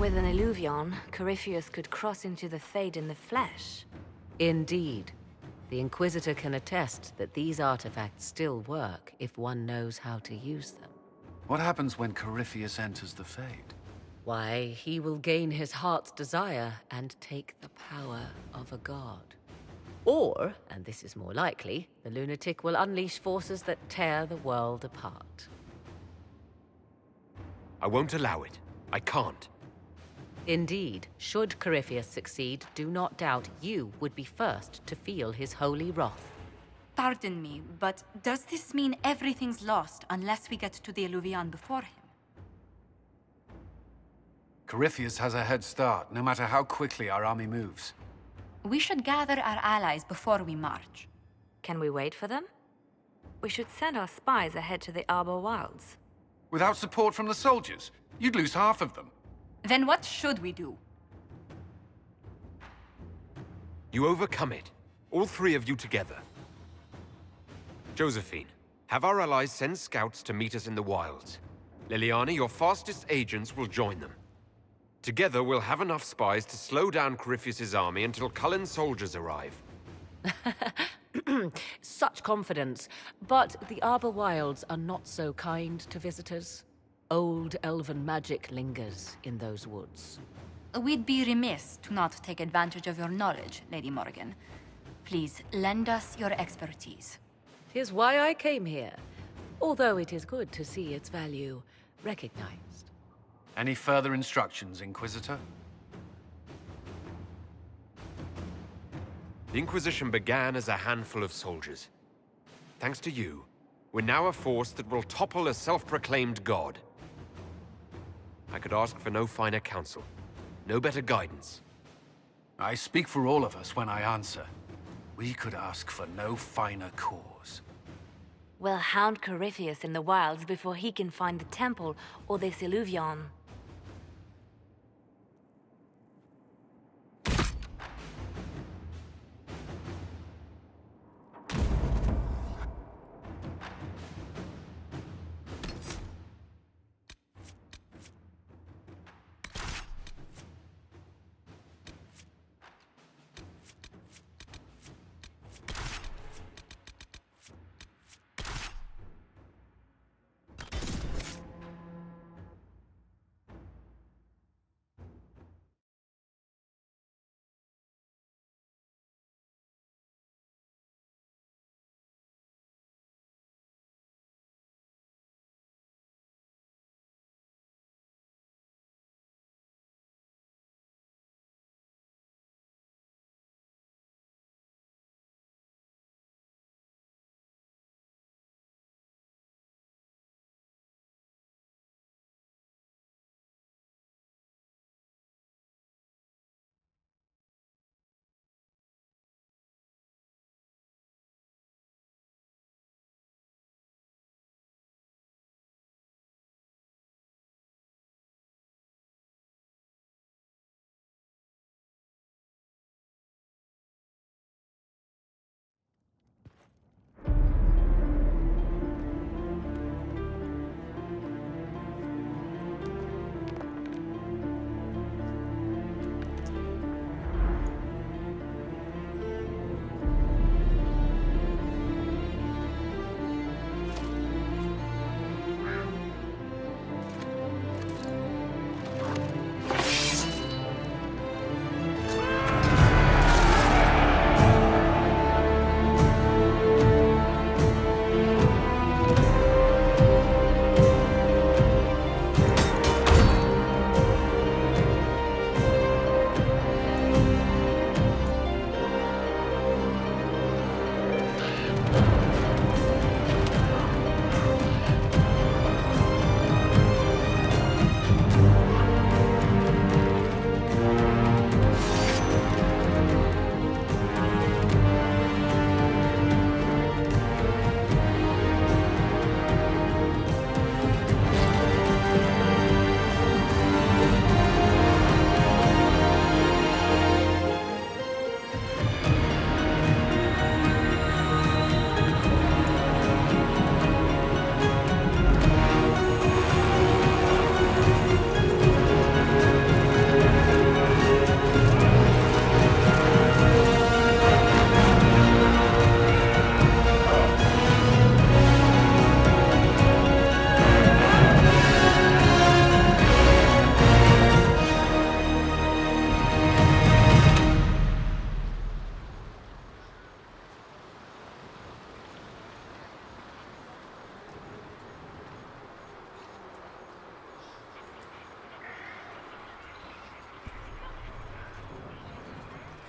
With an illuvion, Corypheus could cross into the Fade in the flesh. Indeed. The Inquisitor can attest that these artifacts still work if one knows how to use them. What happens when Corypheus enters the Fade? Why, he will gain his heart's desire and take the power of a god. Or, and this is more likely, the lunatic will unleash forces that tear the world apart. I won't allow it. I can't. Indeed, should Corypheus succeed, do not doubt you would be first to feel his holy wrath. Pardon me, but does this mean everything's lost unless we get to the Illuvian before him? Corypheus has a head start, no matter how quickly our army moves. We should gather our allies before we march. Can we wait for them? We should send our spies ahead to the Arbor Wilds. Without support from the soldiers, you'd lose half of them. Then what should we do? You overcome it. All three of you together. Josephine, have our allies send scouts to meet us in the wilds. Liliana, your fastest agents will join them. Together, we'll have enough spies to slow down Corypheus' army until Cullen's soldiers arrive. Such confidence, but the Arbor Wilds are not so kind to visitors. Old elven magic lingers in those woods. We'd be remiss to not take advantage of your knowledge, Lady Morgan. Please, lend us your expertise. 'Tis why I came here, although it is good to see its value recognized. Any further instructions, Inquisitor? The Inquisition began as a handful of soldiers. Thanks to you, we're now a force that will topple a self-proclaimed god. I could ask for no finer counsel, no better guidance. I speak for all of us when I answer. We could ask for no finer cause. We'll hound Corypheus in the wilds before he can find the temple or this illuvion.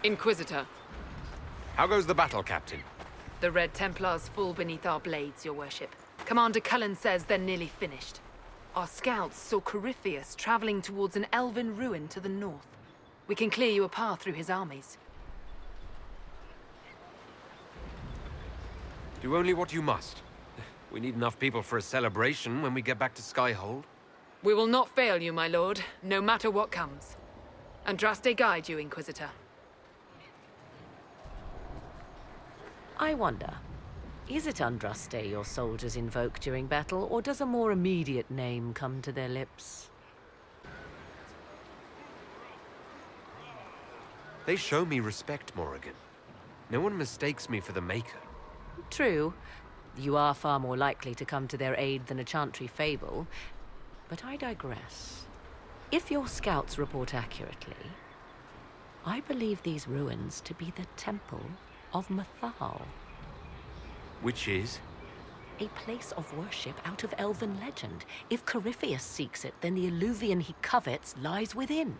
Inquisitor, How goes the battle, Captain? the Red Templars fall beneath our blades, your worship. Commander Cullen says they're nearly finished. Our scouts saw Corypheus traveling towards an elven ruin to the north. We can clear you a path through his armies. Do only what you must. We need enough people for a celebration when we get back to Skyhold. We will not fail you, my lord, no matter what comes. Andraste guide you, Inquisitor. I wonder, is it Andraste your soldiers invoke during battle, or does a more immediate name come to their lips? They show me respect, Morrigan. No one mistakes me for the Maker. True. You are far more likely to come to their aid than a Chantry fable. But I digress. If your scouts report accurately, I believe these ruins to be the Temple of Mathal. Which is? A place of worship out of elven legend. If Corypheus seeks it, then the alluvion he covets lies within.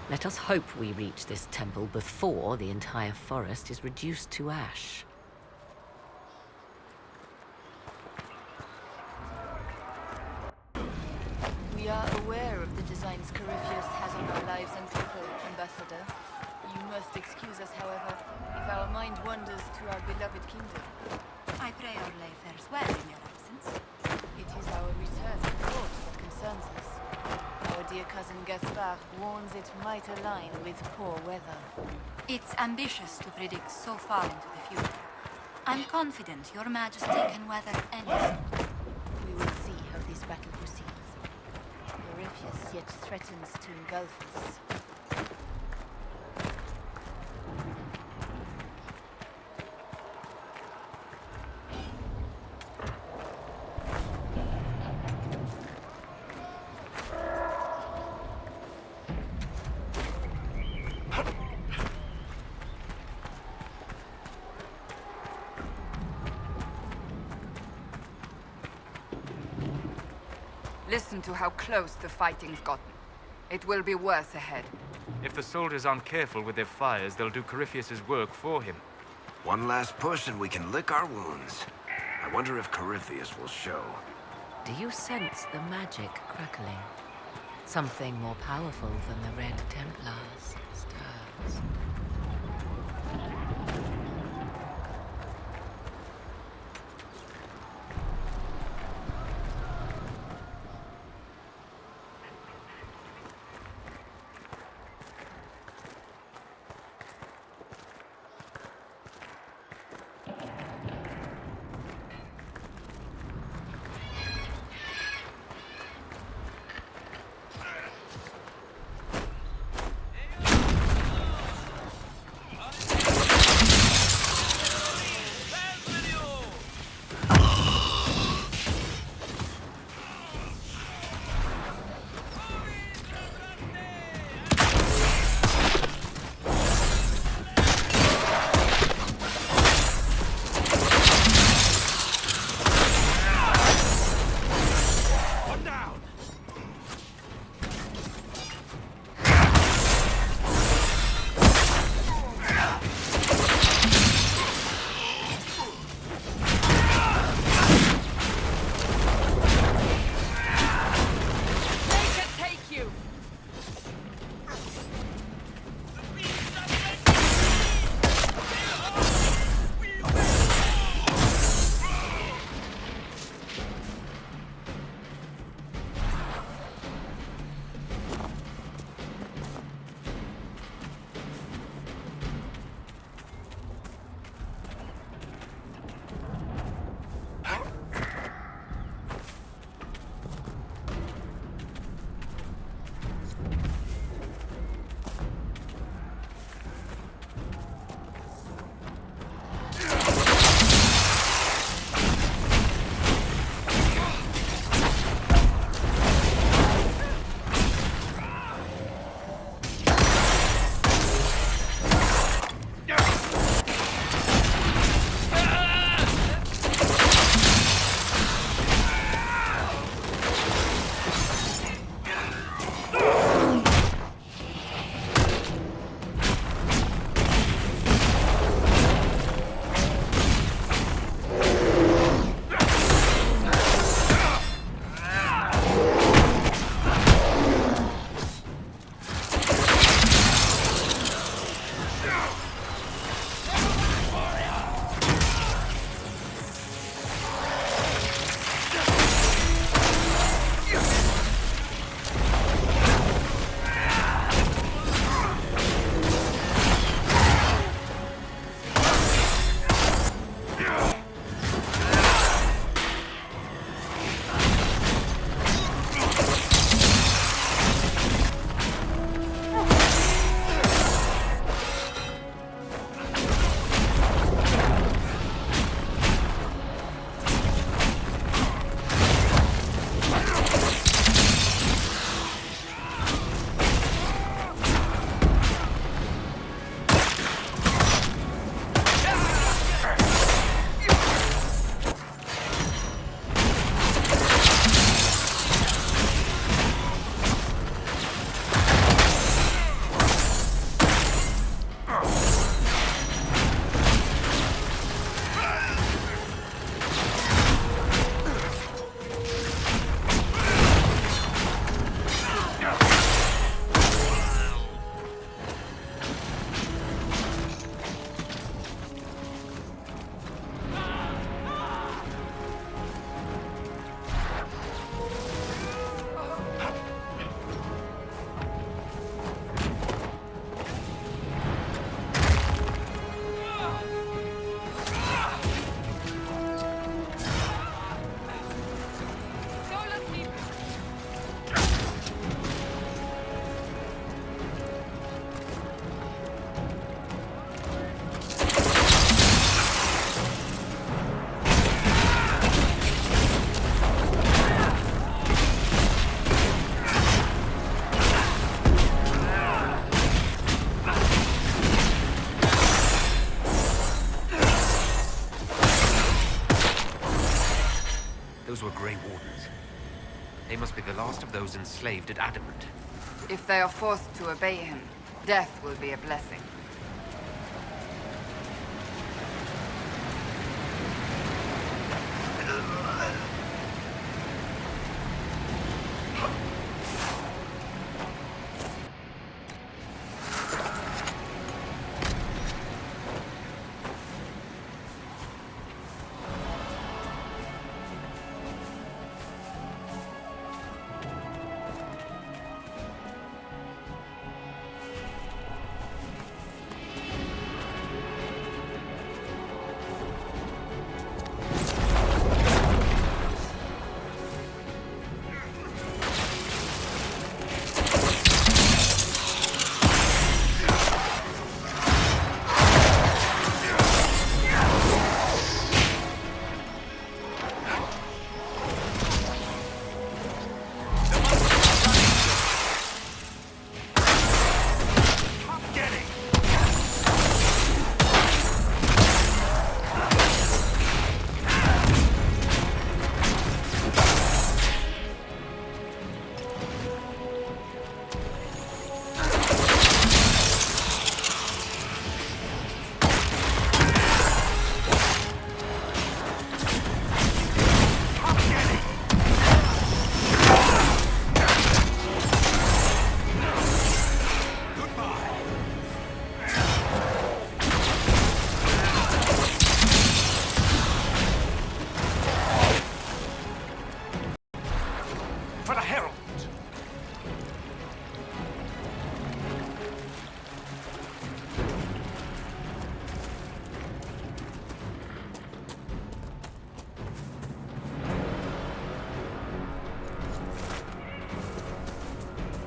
Let us hope we reach this temple before the entire forest is reduced to ash. We are aware of the designs Corypheus has on our lives and people, Ambassador. You must excuse us, however, if our mind wanders to our beloved kingdom. I pray our lay fares well in your absence. It is our return to court that concerns us. Our dear cousin Gaspard warns it might align with poor weather. It's ambitious to predict so far into the future. I'm confident your majesty can weather any storm. We will see how this battle proceeds. Corypheus yet threatens to engulf us. Listen to how close the fighting's gotten. It will be worse ahead. If the soldiers aren't careful with their fires, they'll do Corypheus' work for him. One last push and we can lick our wounds. I wonder if Corypheus will show. Do you sense the magic crackling? Something more powerful than the Red Templars stirs. Those were Grey Wardens. They must be the last of those enslaved at Adamant. If they are forced to obey him, death will be a blessing.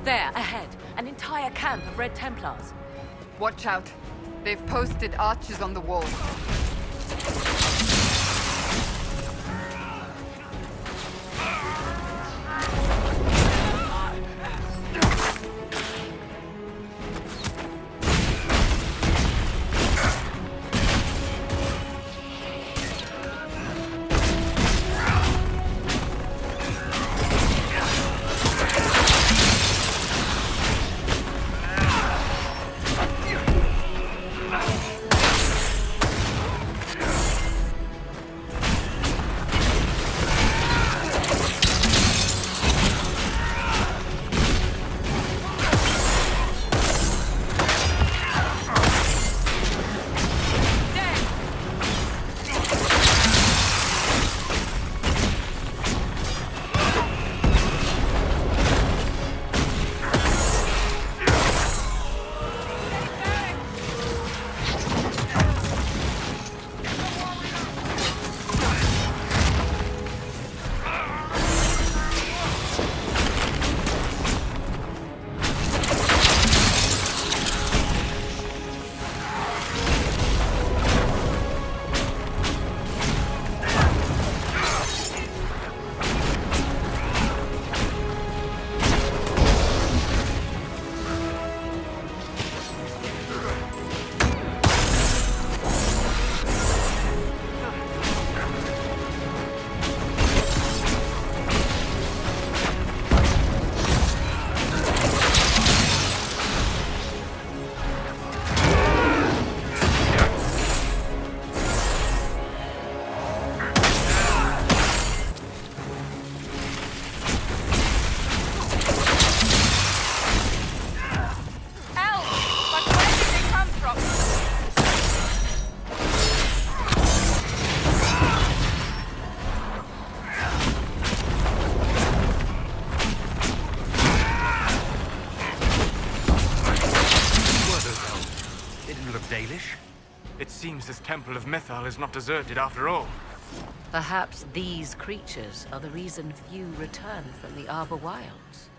There, ahead. An entire camp of Red Templars. Watch out. They've posted archers on the wall. seems this Temple of Mythal is not deserted after all. Perhaps these creatures are the reason few return from the Arbor Wilds.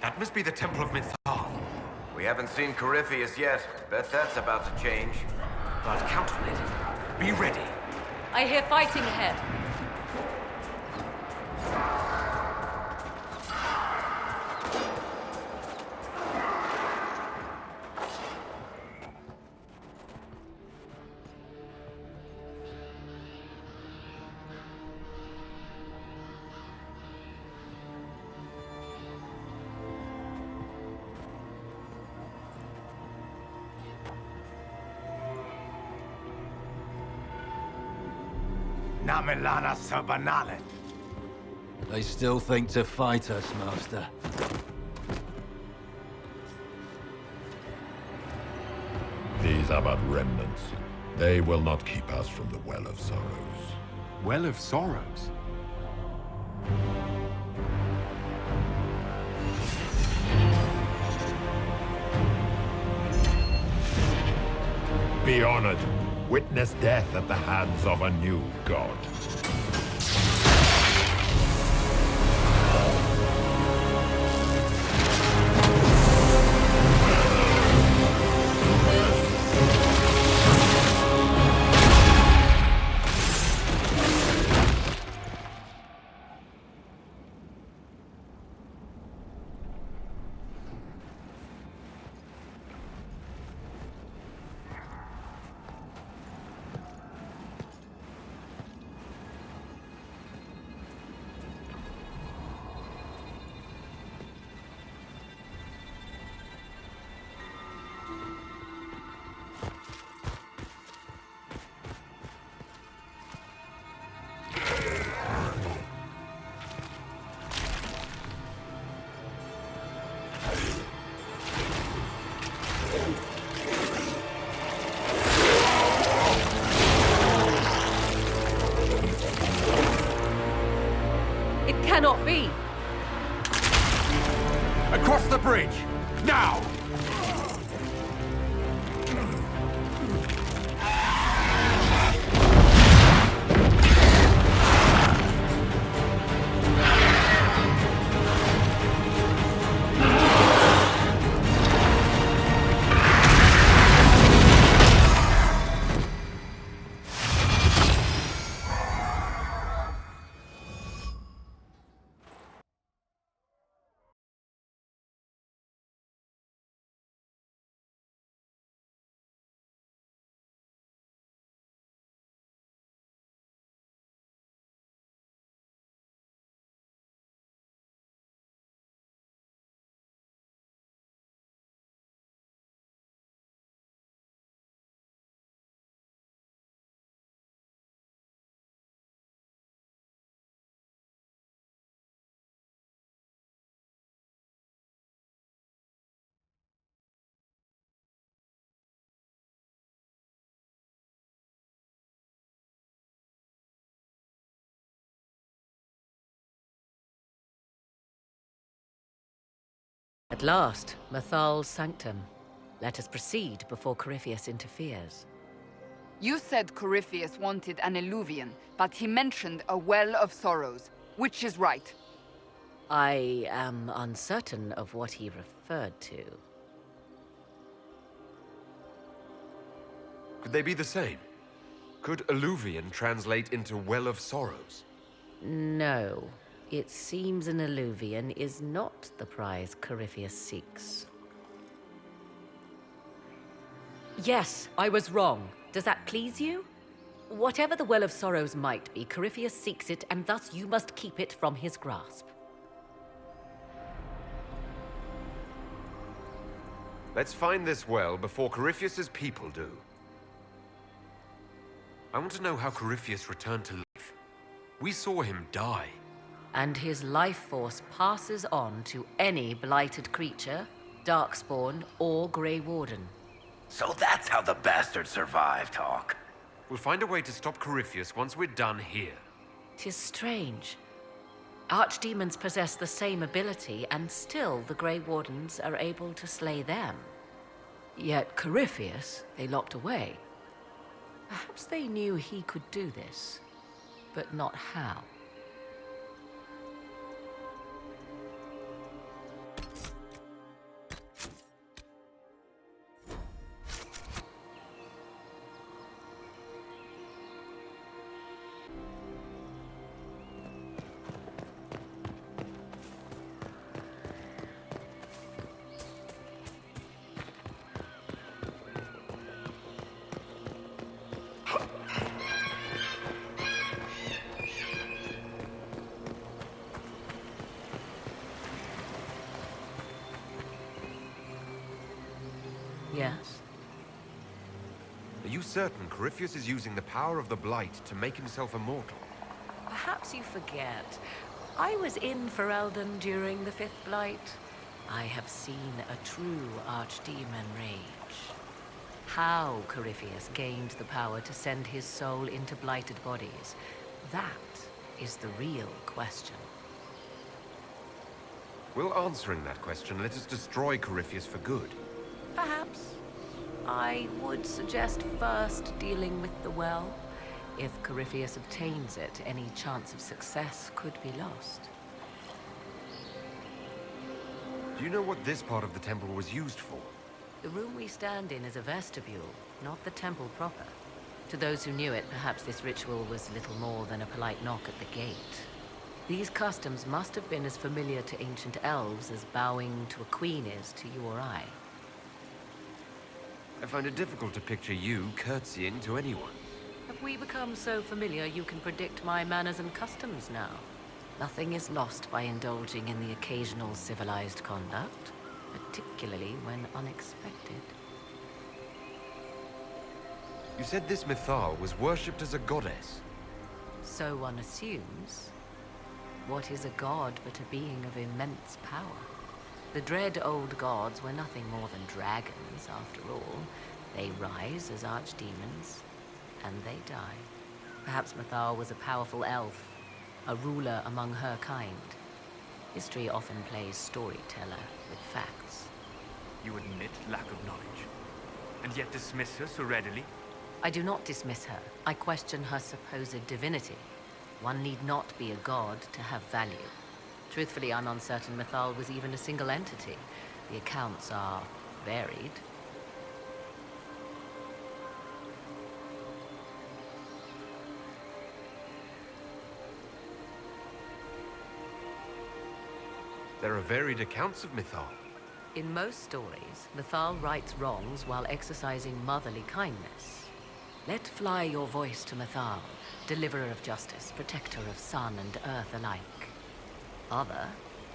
That must be the Temple of Mythal. We haven't seen Corypheus yet. Bet that's about to change. But count on it. Be ready. I hear fighting ahead. Namelana Sabanale. They still think to fight us, Master. These are but remnants. They will not keep us from the Well of Sorrows. Well of Sorrows? Be honored. Witness death at the hands of a new god. Cannot be! Across the bridge! Now! At last, Mythal's sanctum. Let us proceed before Corypheus interferes. You said Corypheus wanted an eluvian, but he mentioned a Well of Sorrows. Which is right? I am uncertain of what he referred to. Could they be the same? Could eluvian translate into Well of Sorrows? No. It seems an eluvian is not the prize Corypheus seeks. Yes, I was wrong. Does that please you? Whatever the Well of Sorrows might be, Corypheus seeks it, and thus you must keep it from his grasp. Let's find this well before Corypheus's people do. I want to know how Corypheus returned to life. We saw him die. And his life force passes on to any blighted creature, Darkspawn, or Grey Warden. So that's how the bastard survived, Hawk. We'll find a way to stop Corypheus once we're done here. 'Tis strange. Archdemons possess the same ability, and still the Grey Wardens are able to slay them. Yet Corypheus, they locked away. Perhaps they knew he could do this, but not how. Yes? Are you certain Corypheus is using the power of the Blight to make himself immortal? Perhaps you forget. I was in Ferelden during the Fifth Blight. I have seen a true archdemon rage. How Corypheus gained the power to send his soul into blighted bodies, that is the real question. Will answering that question let us destroy Corypheus for good? Perhaps. I would suggest first dealing with the well. If Corypheus obtains it, any chance of success could be lost. Do you know what this part of the temple was used for? The room we stand in is a vestibule, not the temple proper. To those who knew it, perhaps this ritual was little more than a polite knock at the gate. These customs must have been as familiar to ancient elves as bowing to a queen is to you or I. I find it difficult to picture you curtsying to anyone. Have we become so familiar you can predict my manners and customs now? Nothing is lost by indulging in the occasional civilized conduct, particularly when unexpected. You said this Mythal was worshipped as a goddess. So one assumes. What is a god but a being of immense power? The dread old gods were nothing more than dragons, after all. They rise as archdemons, and they die. Perhaps Mythal was a powerful elf, a ruler among her kind. History often plays storyteller with facts. You admit lack of knowledge, and yet dismiss her so readily? I do not dismiss her. I question her supposed divinity. One need not be a god to have value. Truthfully, I'm uncertain Mythal was even a single entity. The accounts are varied. There are varied accounts of Mythal. In most stories, Mythal rights wrongs while exercising motherly kindness. Let fly your voice to Mythal, deliverer of justice, protector of sun and earth alike. Other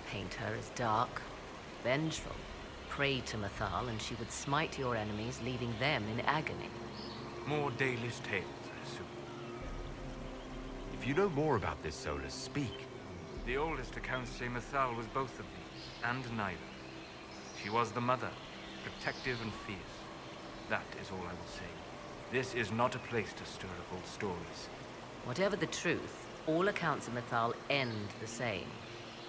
paint her as dark, vengeful. Pray to Mythal and she would smite your enemies, leaving them in agony. More Dalish tales, I assume. If you know more about this, Solus, speak. The oldest accounts say Mythal was both of these, and neither. She was the mother, protective and fierce. That is all I will say. This is not a place to stir up old stories. Whatever the truth, all accounts of Mythal end the same.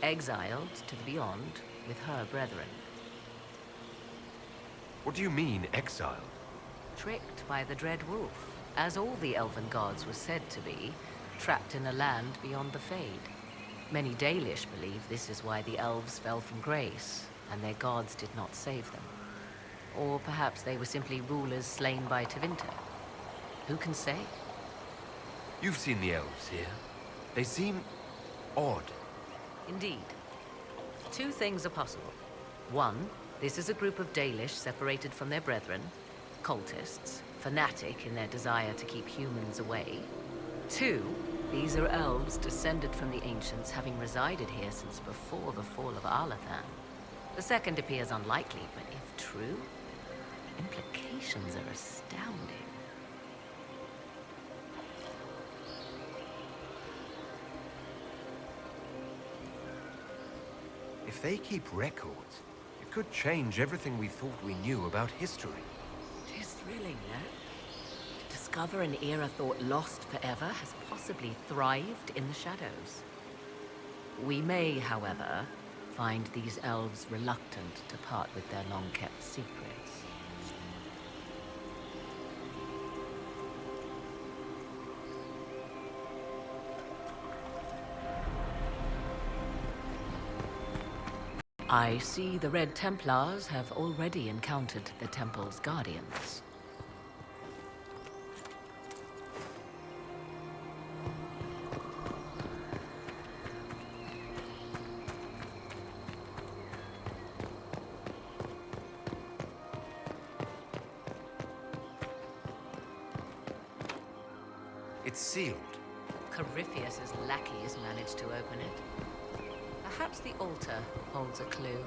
Exiled to the beyond with her brethren. What do you mean, exiled? Tricked by the Dread Wolf, as all the elven gods were said to be, trapped in a land beyond the Fade. Many Dalish believe this is why the elves fell from grace, and their gods did not save them. Or perhaps they were simply rulers slain by Tevinter. Who can say? You've seen the elves here. They seem odd. Indeed. Two things are possible. One, this is a group of Dalish separated from their brethren, cultists, fanatic in their desire to keep humans away. Two, these are elves descended from the ancients, having resided here since before the fall of Arlathan. The second appears unlikely, but if true, the implications are astounding. If they keep records, it could change everything we thought we knew about history. It is thrilling, no? To discover an era thought lost forever has possibly thrived in the shadows. We may, however, find these elves reluctant to part with their long-kept secrets. I see the Red Templars have already encountered the temple's guardians. It's sealed. Corypheus's lackeys managed to open it. Perhaps the altar holds a clue.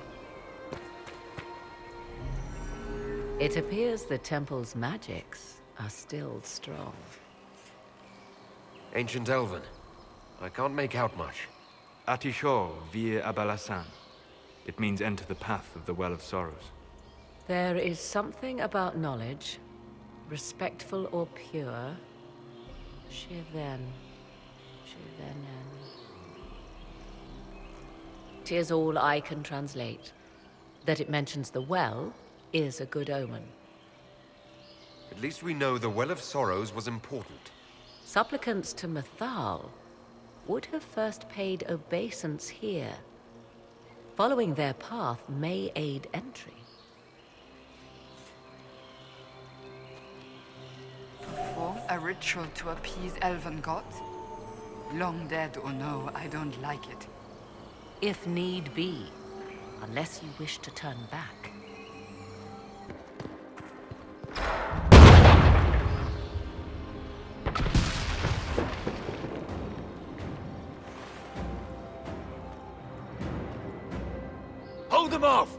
It appears the temple's magics are still strong. Ancient Elven. I can't make out much. Atishor vir Abalasan. It means enter the path of the Well of Sorrows. There is something about knowledge, respectful or pure. Shiven. Shivenen. Tis all I can translate. That it mentions the well is a good omen. At least we know the Well of Sorrows was important. Supplicants to Mythal would have first paid obeisance here. Following their path may aid entry. Perform a ritual to appease elven gods? Long dead or no, I don't like it. If need be, unless you wish to turn back. Hold them off!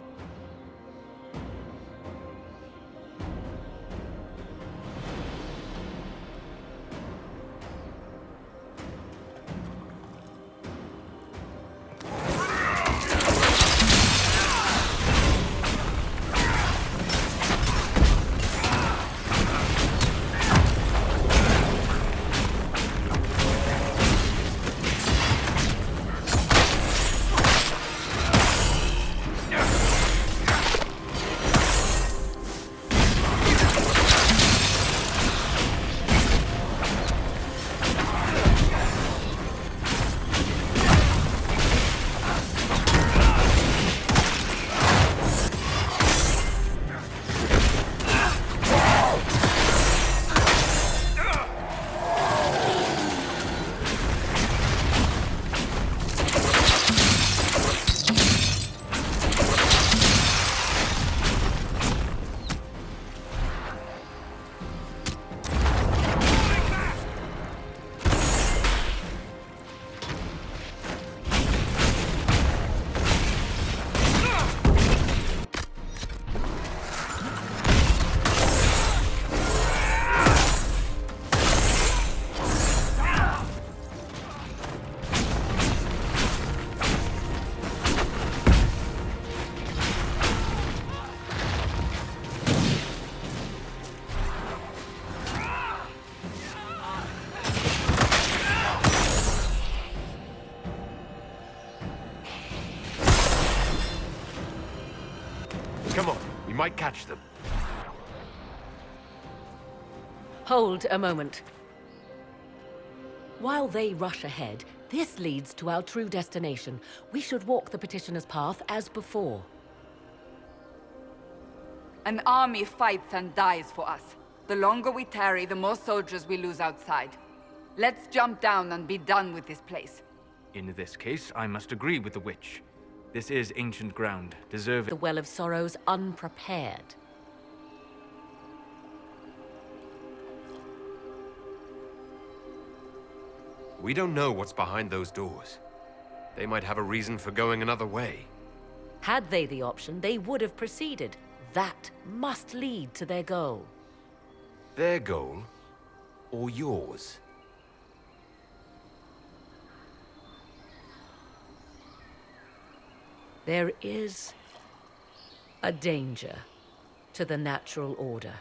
Come on, we might catch them. Hold a moment. While they rush ahead, this leads to our true destination. We should walk the petitioner's path as before. An army fights and dies for us. The longer we tarry, the more soldiers we lose outside. Let's jump down and be done with this place. In this case, I must agree with the witch. This is ancient ground, deserving. The Well of Sorrows unprepared. We don't know what's behind those doors. They might have a reason for going another way. Had they the option, they would have proceeded. That must lead to their goal. Their goal? Or yours? There is a danger to the natural order.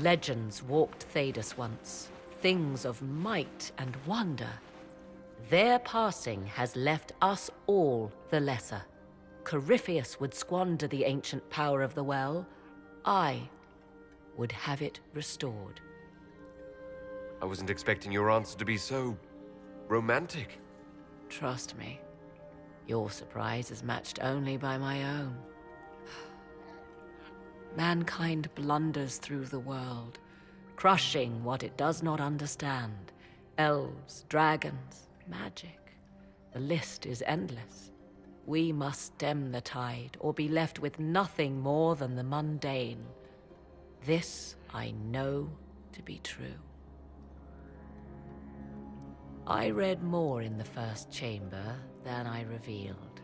Legends walked Thedas once, things of might and wonder. Their passing has left us all the lesser. Corypheus would squander the ancient power of the well. I would have it restored. I wasn't expecting your answer to be so romantic. Trust me, your surprise is matched only by my own. Mankind blunders through the world, crushing what it does not understand. Elves, dragons, magic. The list is endless. We must stem the tide, or be left with nothing more than the mundane. This I know to be true. I read more in the first chamber than I revealed.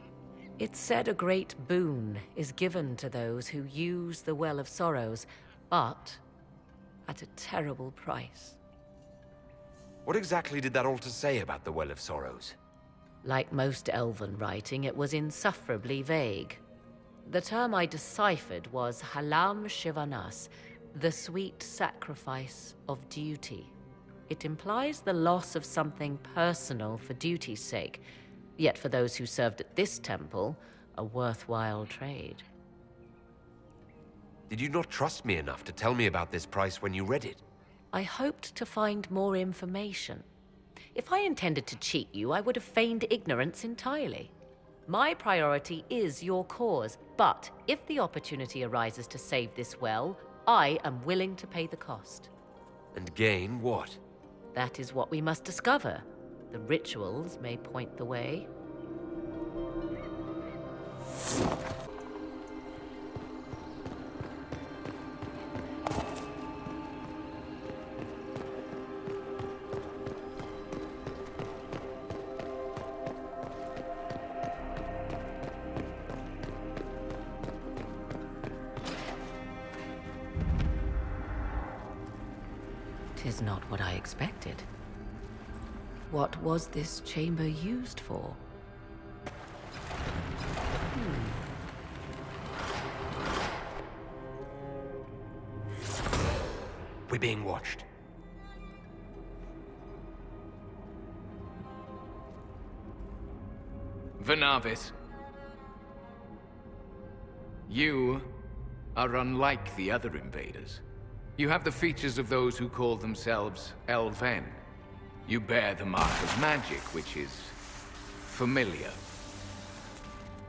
It's said a great boon is given to those who use the Well of Sorrows, but at a terrible price. What exactly did that altar say about the Well of Sorrows? Like most Elven writing, it was insufferably vague. The term I deciphered was Halam Shivanas, the sweet sacrifice of duty. It implies the loss of something personal for duty's sake, yet for those who served at this temple, a worthwhile trade. Did you not trust me enough to tell me about this price when you read it? I hoped to find more information. If I intended to cheat you, I would have feigned ignorance entirely. My priority is your cause, but if the opportunity arises to save this well, I am willing to pay the cost. And gain what? That is what we must discover. The rituals may point the way. Tis not what I expected. What was this chamber used for? We're being watched. Venavis. You are unlike the other invaders. You have the features of those who call themselves Elven. You bear the mark of magic, which is familiar.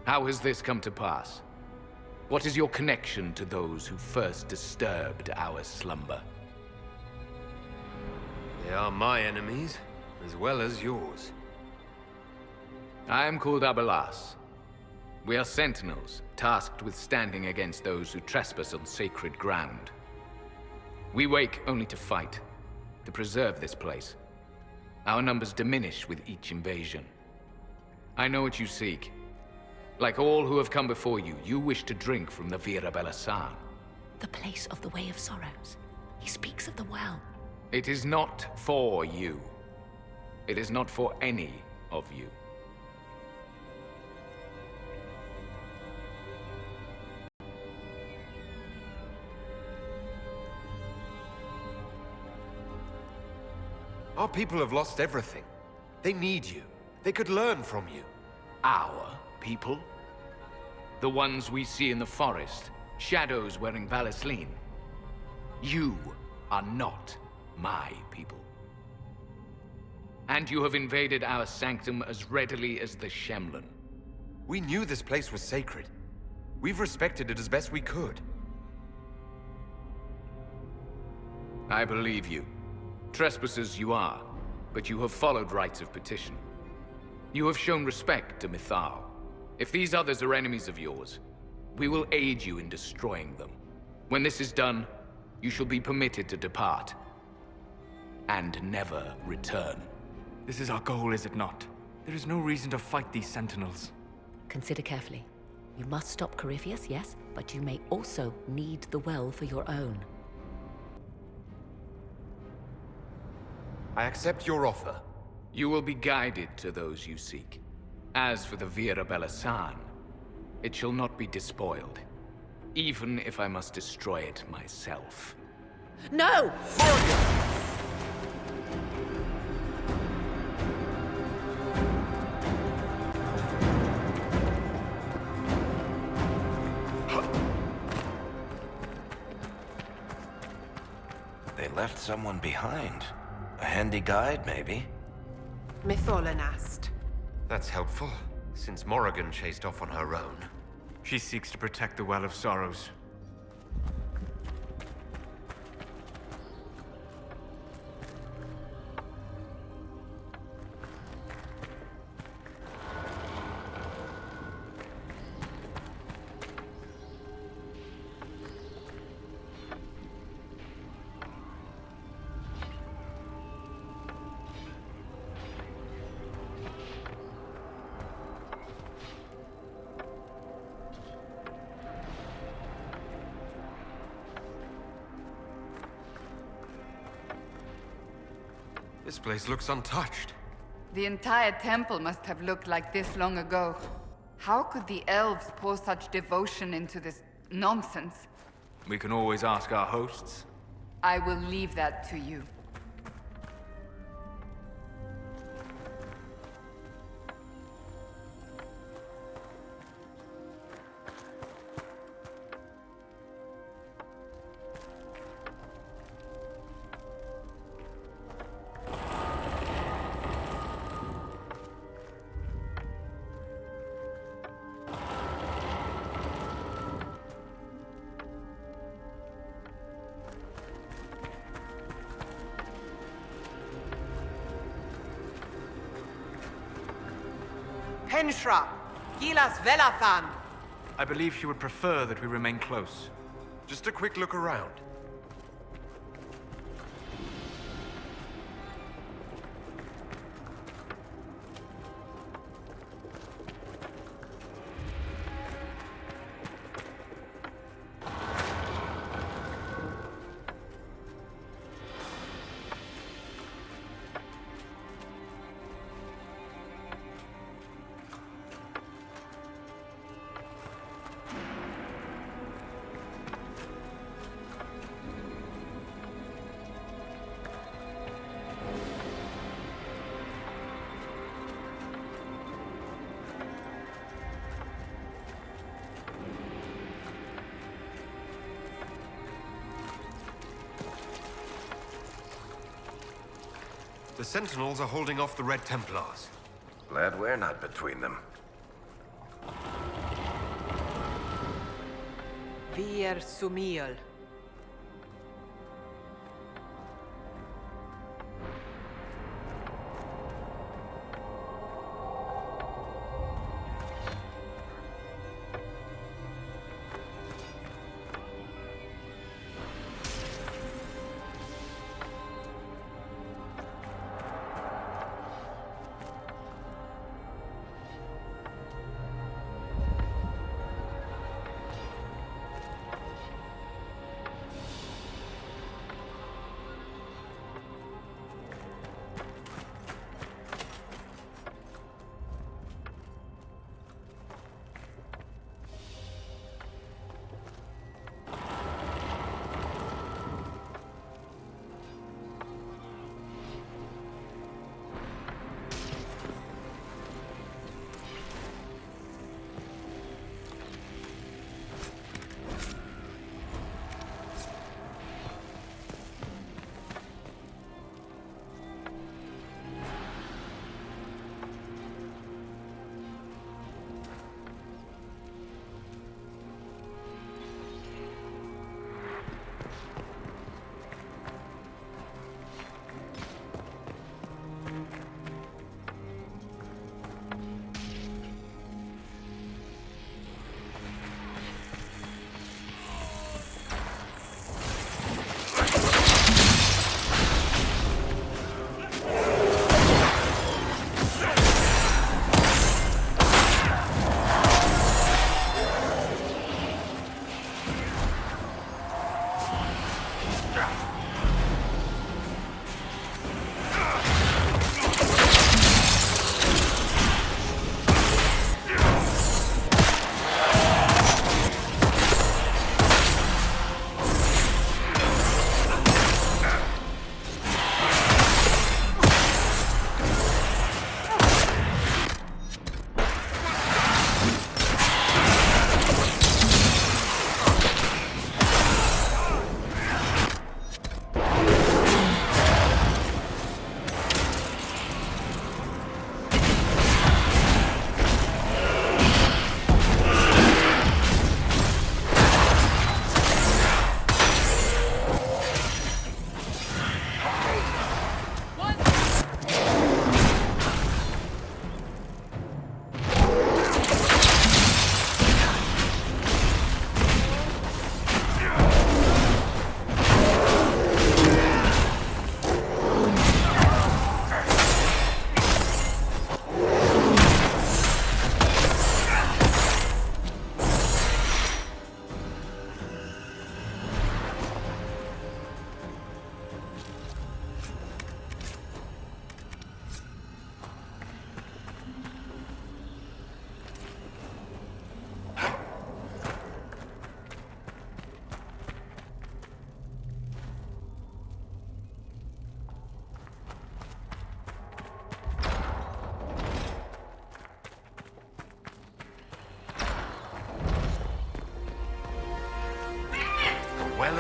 How has this come to pass? What is your connection to those who first disturbed our slumber? They are my enemies, as well as yours. I am called Abelas. We are sentinels, tasked with standing against those who trespass on sacred ground. We wake only to fight, to preserve this place. Our numbers diminish with each invasion. I know what you seek. Like all who have come before you, you wish to drink from the Vira Belasan. The place of the Way of Sorrows. He speaks of the well. It is not for you. It is not for any of you. Our people have lost everything. They need you. They could learn from you. Our people? The ones we see in the forest, shadows wearing Valisleen. You are not my people. And you have invaded our sanctum as readily as the Shemlin. We knew this place was sacred. We've respected it as best we could. I believe you. Trespassers you are, but you have followed rites of petition. You have shown respect to Mythal. If these others are enemies of yours, we will aid you in destroying them. When this is done, you shall be permitted to depart. And never return. This is our goal, is it not? There is no reason to fight these sentinels. Consider carefully. You must stop Corypheus, yes, but you may also need the well for your own. I accept your offer. You will be guided to those you seek. As for the Vira Belasan, it shall not be despoiled. Even if I must destroy it myself. No! They left someone behind. A handy guide, maybe? Mytholan asked. That's helpful, since Morrigan chased off on her own. She seeks to protect the Well of Sorrows. This place looks untouched. The entire temple must have looked like this long ago. How could the elves pour such devotion into this nonsense? We can always ask our hosts. I will leave that to you. Henshra, Gilas Velathan. I believe she would prefer that we remain close. Just a quick look around. The Sentinels are holding off the Red Templars. Glad we're not between them. Vier Sumiel.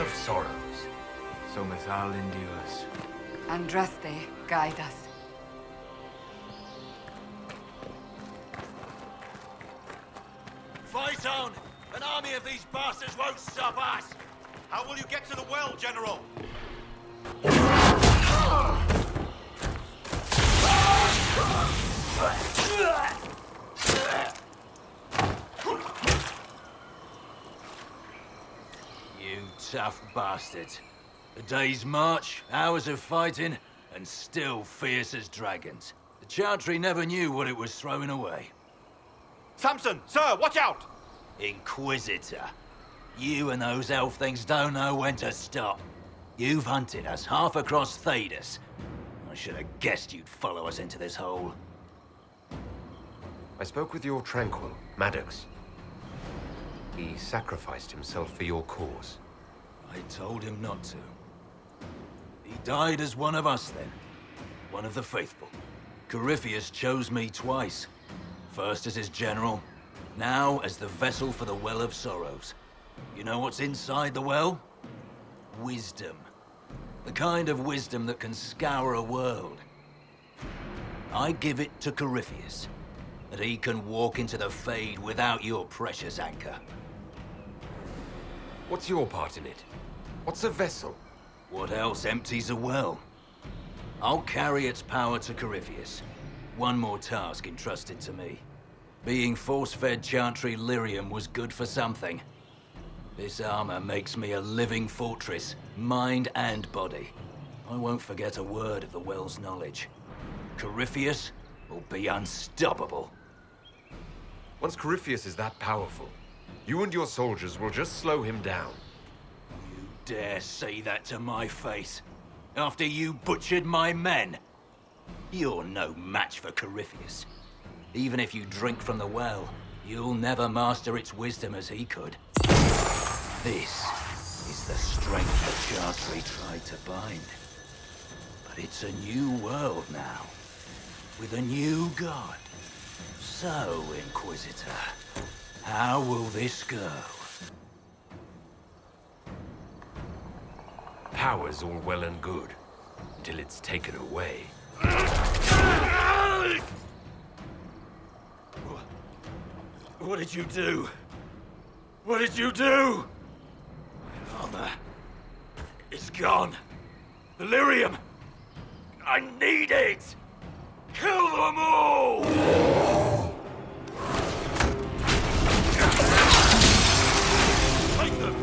of sorrows. So Mithal endures. Andraste, guide us. Fight on! An army of these bastards won't stop us! How will you get to the well, General? You tough bastards. A day's march, hours of fighting, and still fierce as dragons. The Chantry never knew what it was throwing away. Samson! Sir, watch out! Inquisitor. You and those elf things don't know when to stop. You've hunted us half across Thedas. I should have guessed you'd follow us into this hole. I spoke with your Tranquil, Maddox. He sacrificed himself for your cause. I told him not to. He died as one of us then. One of the faithful. Corypheus chose me twice. First as his general, now as the vessel for the Well of Sorrows. You know what's inside the well? Wisdom. The kind of wisdom that can scour a world. I give it to Corypheus, that he can walk into the Fade without your precious anchor. What's your part in it? What's a vessel? What else empties a well? I'll carry its power to Corypheus. One more task entrusted to me. Being force-fed Chantry lyrium was good for something. This armor makes me a living fortress, mind and body. I won't forget a word of the well's knowledge. Corypheus will be unstoppable. Once Corypheus is that powerful, you and your soldiers will just slow him down. You dare say that to my face? After you butchered my men? You're no match for Corypheus. Even if you drink from the well, you'll never master its wisdom as he could. This is the strength the Chantry tried to bind. But it's a new world now, with a new god. So, Inquisitor, how will this go? Power's all well and good, until it's taken away. What did you do? What did you do? Armor. It's gone. The lyrium. I need it! Kill them all! Take them!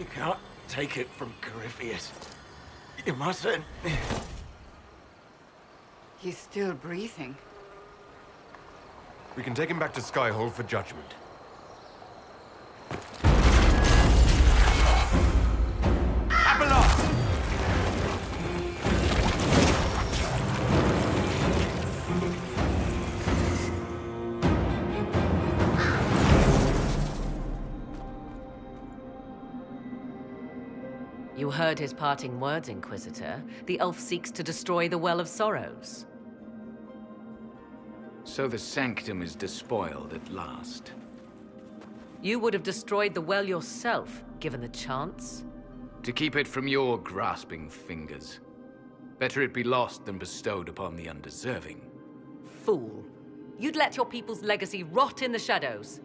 You can't take it from Corypheus. You mustn't. He's still breathing. We can take him back to Skyhold for judgment. You heard his parting words, Inquisitor. The elf seeks to destroy the Well of Sorrows. So the Sanctum is despoiled at last. You would have destroyed the well yourself, given the chance. To keep it from your grasping fingers. Better it be lost than bestowed upon the undeserving. Fool. You'd let your people's legacy rot in the shadows.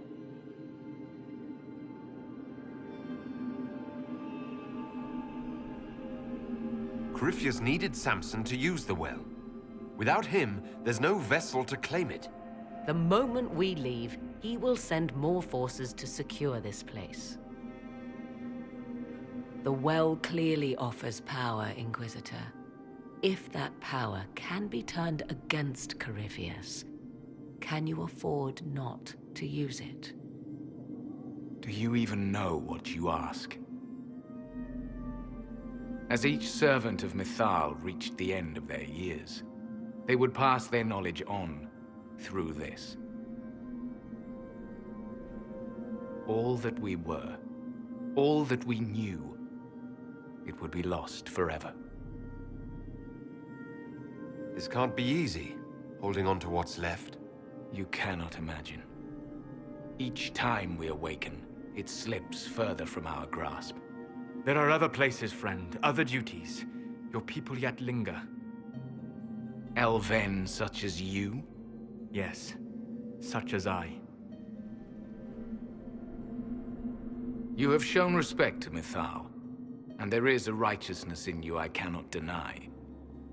Corypheus needed Samson to use the well. Without him, there's no vessel to claim it. The moment we leave, he will send more forces to secure this place. The well clearly offers power, Inquisitor. If that power can be turned against Corypheus, can you afford not to use it? Do you even know what you ask? As each servant of Mythal reached the end of their years, they would pass their knowledge on through this. All that we were, all that we knew, it would be lost forever. This can't be easy, holding on to what's left. You cannot imagine. Each time we awaken, it slips further from our grasp. There are other places, friend, other duties. Your people yet linger. Elven such as you? Yes, such as I. You have shown respect to Mythal, and there is a righteousness in you I cannot deny.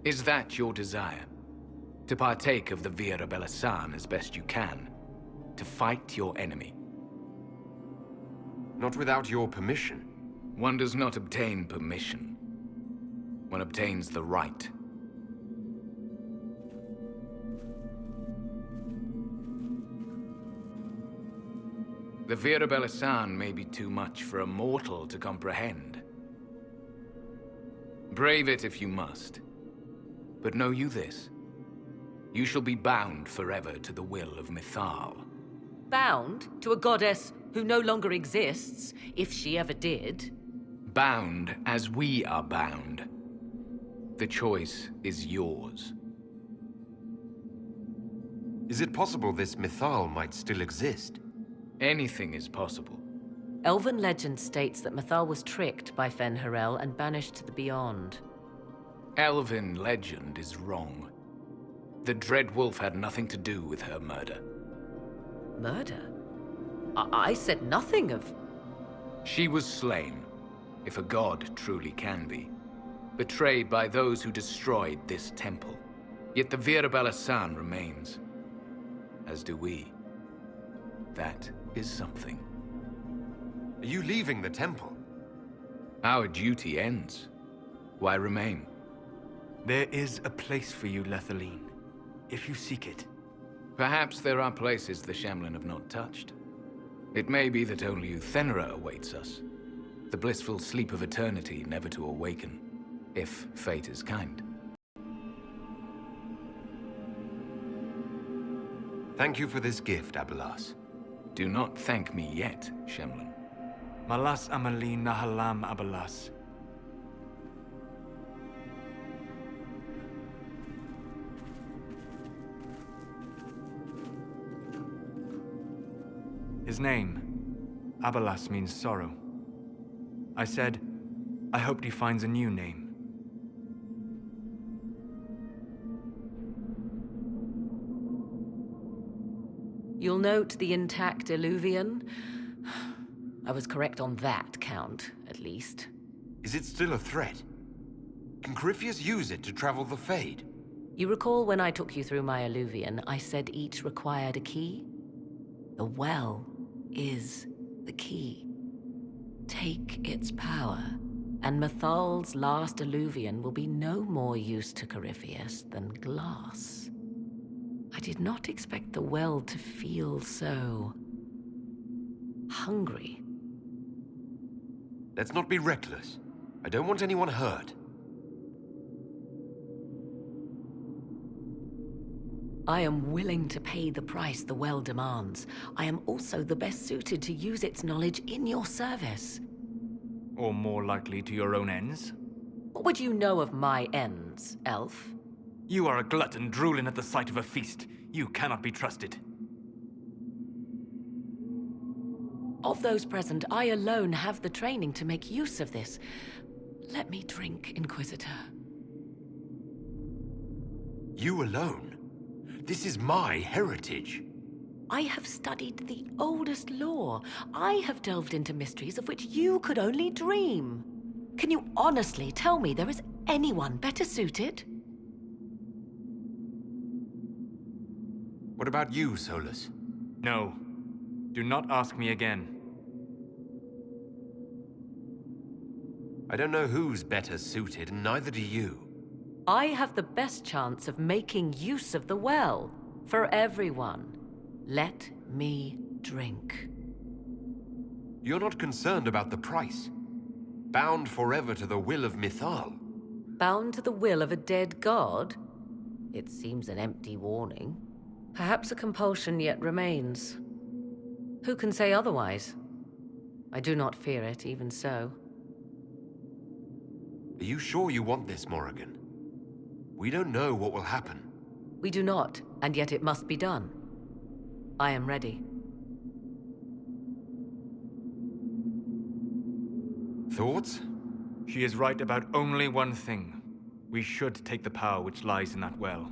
Is that your desire? To partake of the Vira Belasan as best you can? To fight your enemy? Not without your permission. One does not obtain permission. One obtains the right. The Vira Belasan may be too much for a mortal to comprehend. Brave it if you must. But know you this. You shall be bound forever to the will of Mythal. Bound to a goddess who no longer exists, if she ever did. Bound as we are bound. The choice is yours. Is it possible this Mythal might still exist? Anything is possible. Elven legend states that Mythal was tricked by Fen'Harel and banished to the Beyond. Elven legend is wrong. The Dreadwolf had nothing to do with her murder. Murder? I said nothing of... She was slain, if a god truly can be. Betrayed by those who destroyed this temple. Yet the Vira Belasan remains. As do we. That is something. Are you leaving the temple? Our duty ends. Why remain? There is a place for you, Lethaline, if you seek it. Perhaps there are places the Shamlin have not touched. It may be that only Uthenra awaits us. The blissful sleep of eternity never to awaken, if fate is kind. Thank you for this gift, Abelas. Do not thank me yet, Shamlin. Malas Amalin Nahalam Abalas. His name, Abalas, means sorrow. I said, I hoped he finds a new name. You'll note the intact Illuvian. I was correct on that count, at least. Is it still a threat? Can Corypheus use it to travel the Fade? You recall when I took you through my Illuvian, I said each required a key? The well is the key. Take take its power, and Mythal's last Illuvian will be no more use to Corypheus than glass. I did not expect the well to feel so hungry. Let's not be reckless. I don't want anyone hurt. I am willing to pay the price the well demands. I am also the best suited to use its knowledge in your service. Or more likely to your own ends? What would you know of my ends, elf? You are a glutton drooling at the sight of a feast. You cannot be trusted. Of those present, I alone have the training to make use of this. Let me drink, Inquisitor. You alone? This is my heritage. I have studied the oldest lore. I have delved into mysteries of which you could only dream. Can you honestly tell me there is anyone better suited? What about you, Solus? No. Do not ask me again. I don't know who's better suited, and neither do you. I have the best chance of making use of the well. For everyone. Let me drink. You're not concerned about the price. Bound forever to the will of Mythal. Bound to the will of a dead god? It seems an empty warning. Perhaps a compulsion yet remains. Who can say otherwise? I do not fear it, even so. Are you sure you want this, Morrigan? We don't know what will happen. We do not, and yet it must be done. I am ready. Thoughts? She is right about only one thing. We should take the power which lies in that well.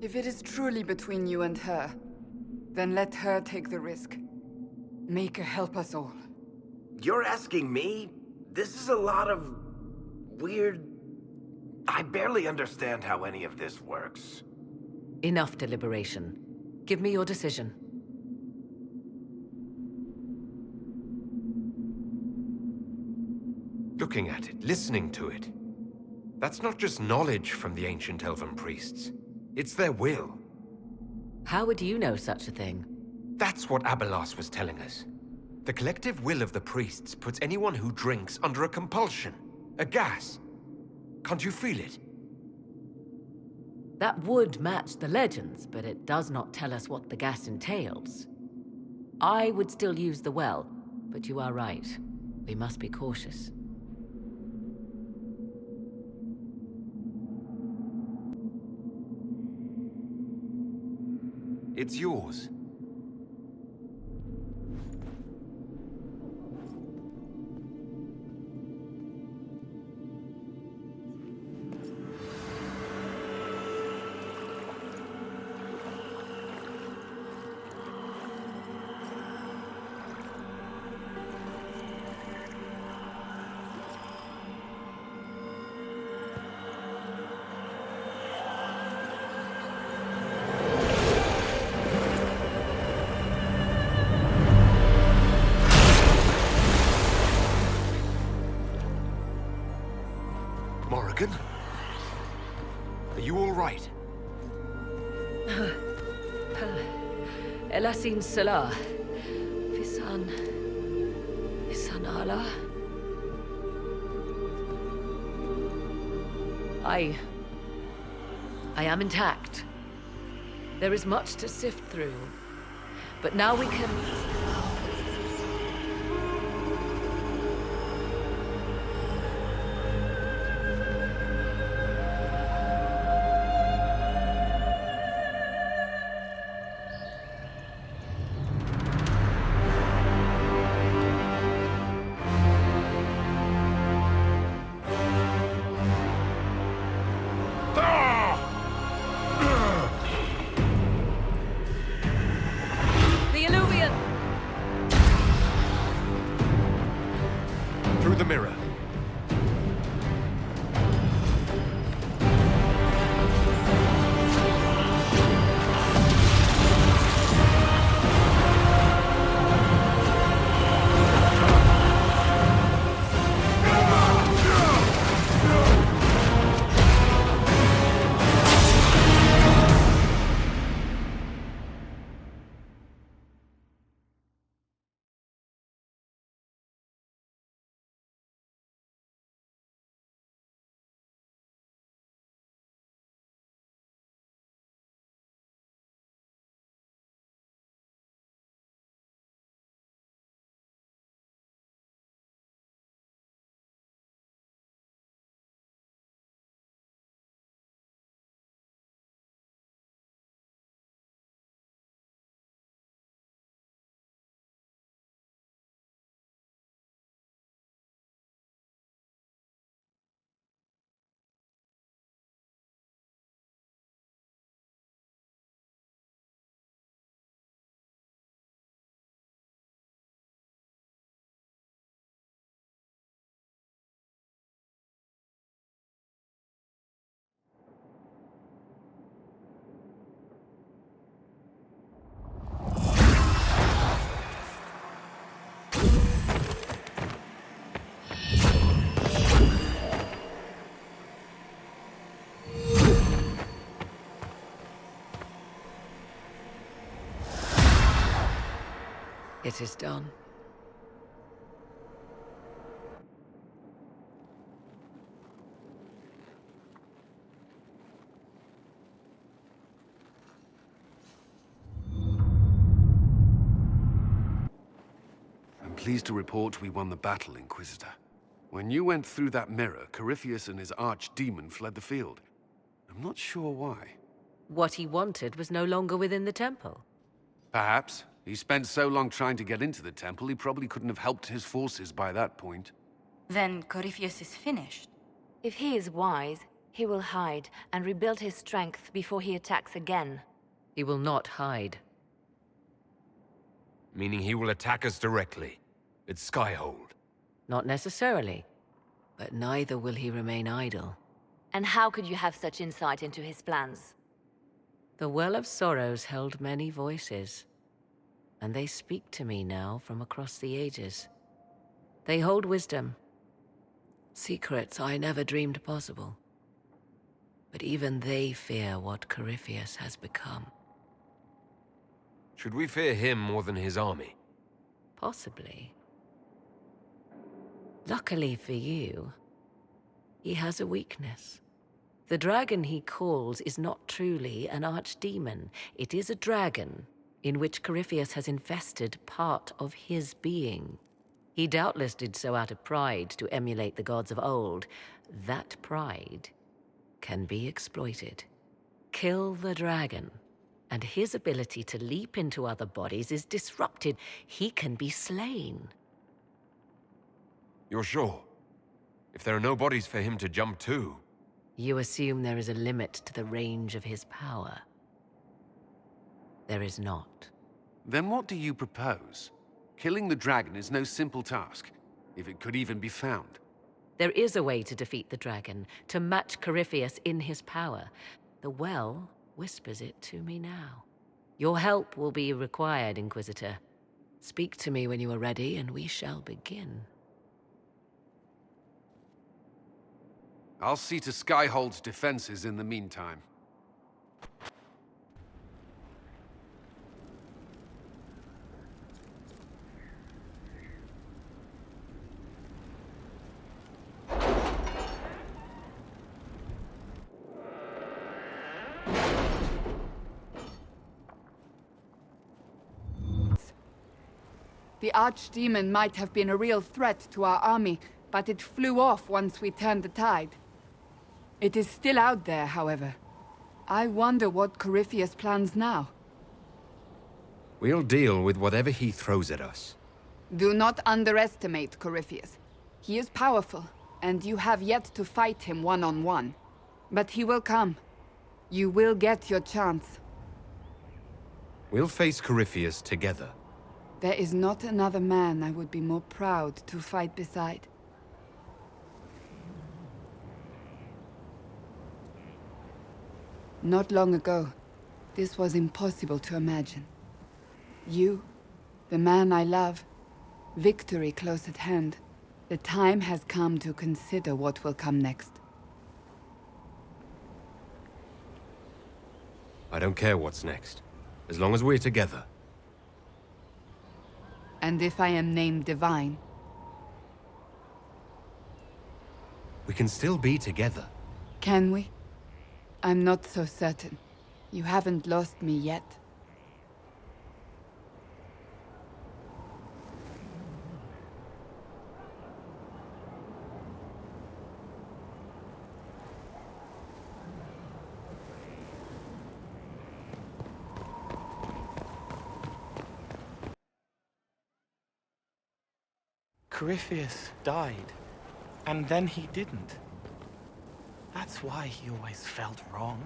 If it is truly between you and her, then let her take the risk. Make her help us all. You're asking me? This is a lot of weird... I barely understand how any of this works. Enough deliberation. Give me your decision. Looking at it, listening to it. That's not just knowledge from the ancient elven priests. It's their will. How would you know such a thing? That's what Abelas was telling us. The collective will of the priests puts anyone who drinks under a compulsion. A gas. Can't you feel it? That would match the legends, but it does not tell us what the gas entails. I would still use the well, but you are right. We must be cautious. It's yours. Morrigan? Are you all right? Elasin Salah. Visan Allah. I am intact. There is much to sift through. But now we can... Through the mirror. It is done. I'm pleased to report we won the battle, Inquisitor. When you went through that mirror, Corypheus and his archdemon fled the field. I'm not sure why. What he wanted was no longer within the temple. Perhaps. He spent so long trying to get into the temple, he probably couldn't have helped his forces by that point. Then Corypheus is finished. If he is wise, he will hide and rebuild his strength before he attacks again. He will not hide. Meaning he will attack us directly. At Skyhold. Not necessarily. But neither will he remain idle. And how could you have such insight into his plans? The Well of Sorrows held many voices. And they speak to me now from across the ages. They hold wisdom. Secrets I never dreamed possible. But even they fear what Corypheus has become. Should we fear him more than his army? Possibly. Luckily for you, he has a weakness. The dragon he calls is not truly an archdemon. It is a dragon in which Corypheus has invested part of his being. He doubtless did so out of pride to emulate the gods of old. That pride can be exploited. Kill the dragon, and his ability to leap into other bodies is disrupted. He can be slain. You're sure? If there are no bodies for him to jump to... You assume there is a limit to the range of his power. There is not. Then what do you propose? Killing the dragon is no simple task, if it could even be found. There is a way to defeat the dragon, to match Corypheus in his power. The well whispers it to me now. Your help will be required, Inquisitor. Speak to me when you are ready, and we shall begin. I'll see to Skyhold's defenses in the meantime. The archdemon might have been a real threat to our army, but it flew off once we turned the tide. It is still out there, however. I wonder what Corypheus plans now. We'll deal with whatever he throws at us. Do not underestimate Corypheus. He is powerful, and you have yet to fight him one-on-one. But he will come. You will get your chance. We'll face Corypheus together. There is not another man I would be more proud to fight beside. Not long ago, this was impossible to imagine. You, the man I love, victory close at hand. The time has come to consider what will come next. I don't care what's next, as long as we're together. And if I am named Divine? We can still be together. Can we? I'm not so certain. You haven't lost me yet. Corypheus died, and then he didn't. That's why he always felt wrong,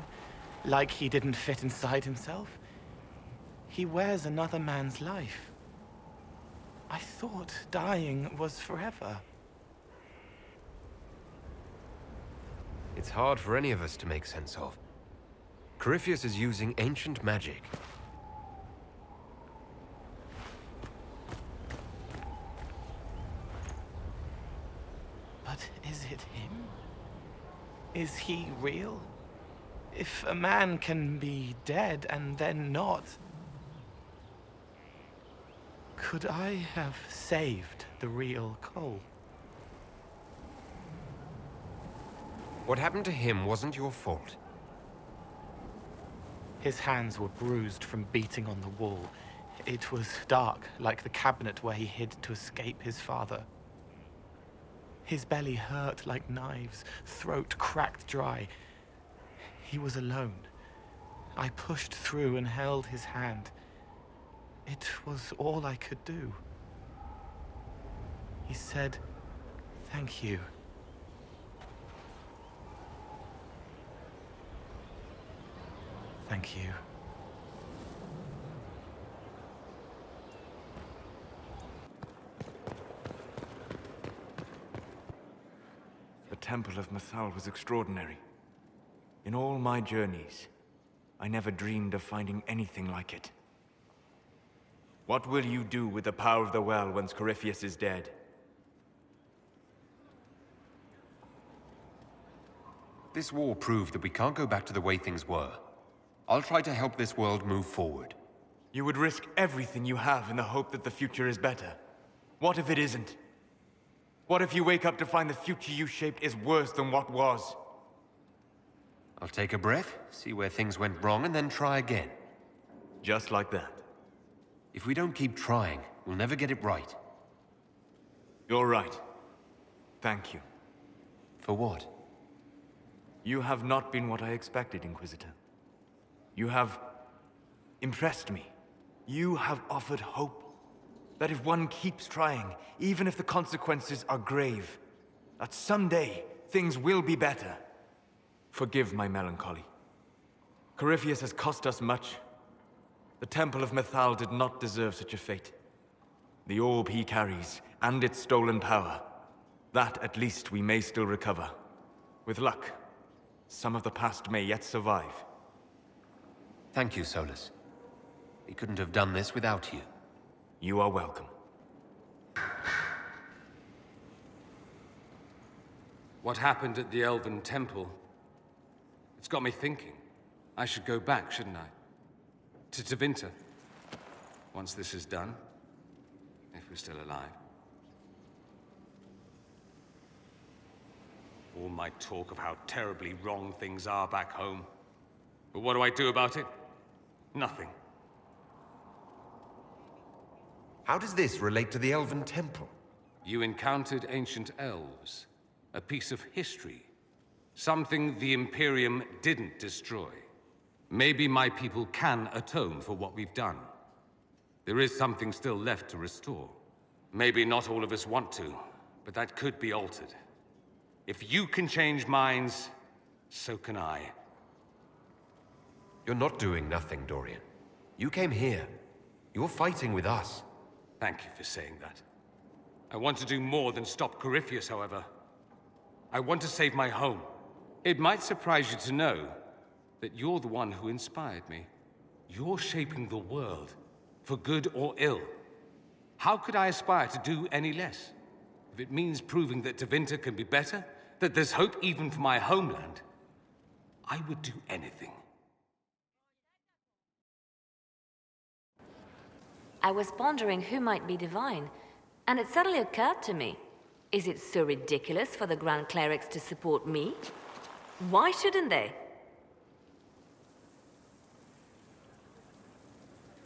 like he didn't fit inside himself. He wears another man's life. I thought dying was forever. It's hard for any of us to make sense of. Corypheus is using ancient magic. But is it him? Is he real? If a man can be dead and then not... Could I have saved the real Cole? What happened to him wasn't your fault. His hands were bruised from beating on the wall. It was dark, like the cabinet where he hid to escape his father. His belly hurt like knives, throat cracked dry. He was alone. I pushed through and held his hand. It was all I could do. He said, "Thank you." Thank you. The Temple of Mythal was extraordinary. In all my journeys, I never dreamed of finding anything like it. What will you do with the power of the well once Corypheus is dead? This war proved that we can't go back to the way things were. I'll try to help this world move forward. You would risk everything you have in the hope that the future is better. What if it isn't? What if you wake up to find the future you shaped is worse than what was? I'll take a breath, see where things went wrong, and then try again. Just like that. If we don't keep trying, we'll never get it right. You're right. Thank you. For what? You have not been what I expected, Inquisitor. You have impressed me. You have offered hope. That if one keeps trying, even if the consequences are grave, that someday things will be better. Forgive my melancholy. Corypheus has cost us much. The Temple of Mythal did not deserve such a fate. The orb he carries, and its stolen power, that at least we may still recover. With luck, some of the past may yet survive. Thank you, Solus. We couldn't have done this without you. You are welcome. What happened at the Elven Temple? It's got me thinking. I should go back, shouldn't I? To Tevinter. Once this is done. If we're still alive. All my talk of how terribly wrong things are back home. But what do I do about it? Nothing. How does this relate to the Elven Temple? You encountered ancient elves. A piece of history. Something the Imperium didn't destroy. Maybe my people can atone for what we've done. There is something still left to restore. Maybe not all of us want to, but that could be altered. If you can change minds, so can I. You're not doing nothing, Dorian. You came here. You're fighting with us. Thank you for saying that. I want to do more than stop Corypheus, however. I want to save my home. It might surprise you to know that you're the one who inspired me. You're shaping the world, for good or ill. How could I aspire to do any less? If it means proving that Tevinter can be better, that there's hope even for my homeland, I would do anything. I was pondering who might be divine, and it suddenly occurred to me. Is it so ridiculous for the Grand Clerics to support me? Why shouldn't they?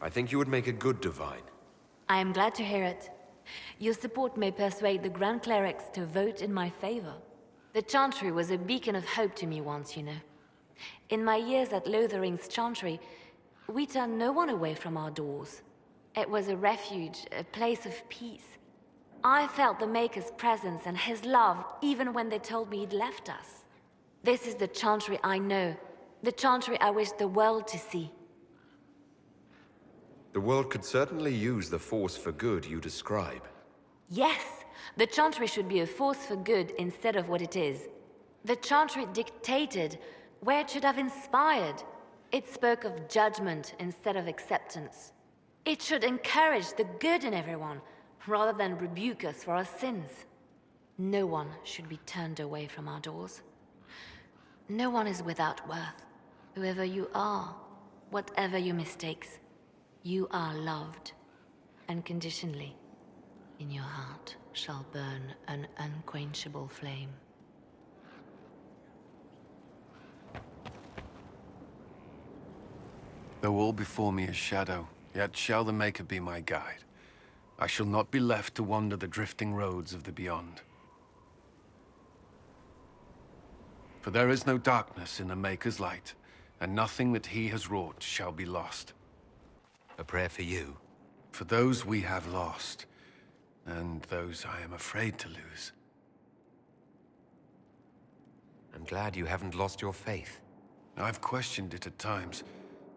I think you would make a good divine. I am glad to hear it. Your support may persuade the Grand Clerics to vote in my favor. The Chantry was a beacon of hope to me once, you know. In my years at Lotharing's Chantry, we turned no one away from our doors. It was a refuge, a place of peace. I felt the Maker's presence and his love even when they told me he'd left us. This is the Chantry I know, the Chantry I wish the world to see. The world could certainly use the force for good you describe. Yes, the Chantry should be a force for good instead of what it is. The Chantry dictated where it should have inspired. It spoke of judgment instead of acceptance. It should encourage the good in everyone, rather than rebuke us for our sins. No one should be turned away from our doors. No one is without worth. Whoever you are, whatever your mistakes, you are loved. unconditionally. In your heart shall burn an unquenchable flame. Though all before me is shadow, yet shall the Maker be my guide. I shall not be left to wander the drifting roads of the beyond. For there is no darkness in the Maker's light, and nothing that he has wrought shall be lost. A prayer for you? For those we have lost, and those I am afraid to lose. I'm glad you haven't lost your faith. I've questioned it at times,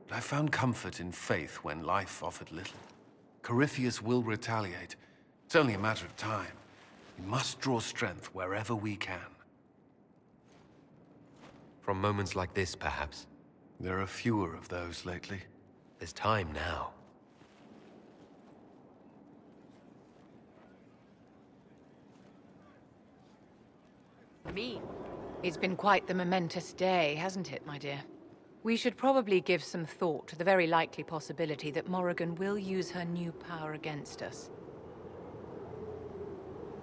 but I found comfort in faith when life offered little. Corypheus will retaliate. It's only a matter of time. We must draw strength wherever we can. From moments like this, perhaps? There are fewer of those lately. There's time now. Me? It's been quite the momentous day, hasn't it, my dear? We should probably give some thought to the very likely possibility that Morrigan will use her new power against us.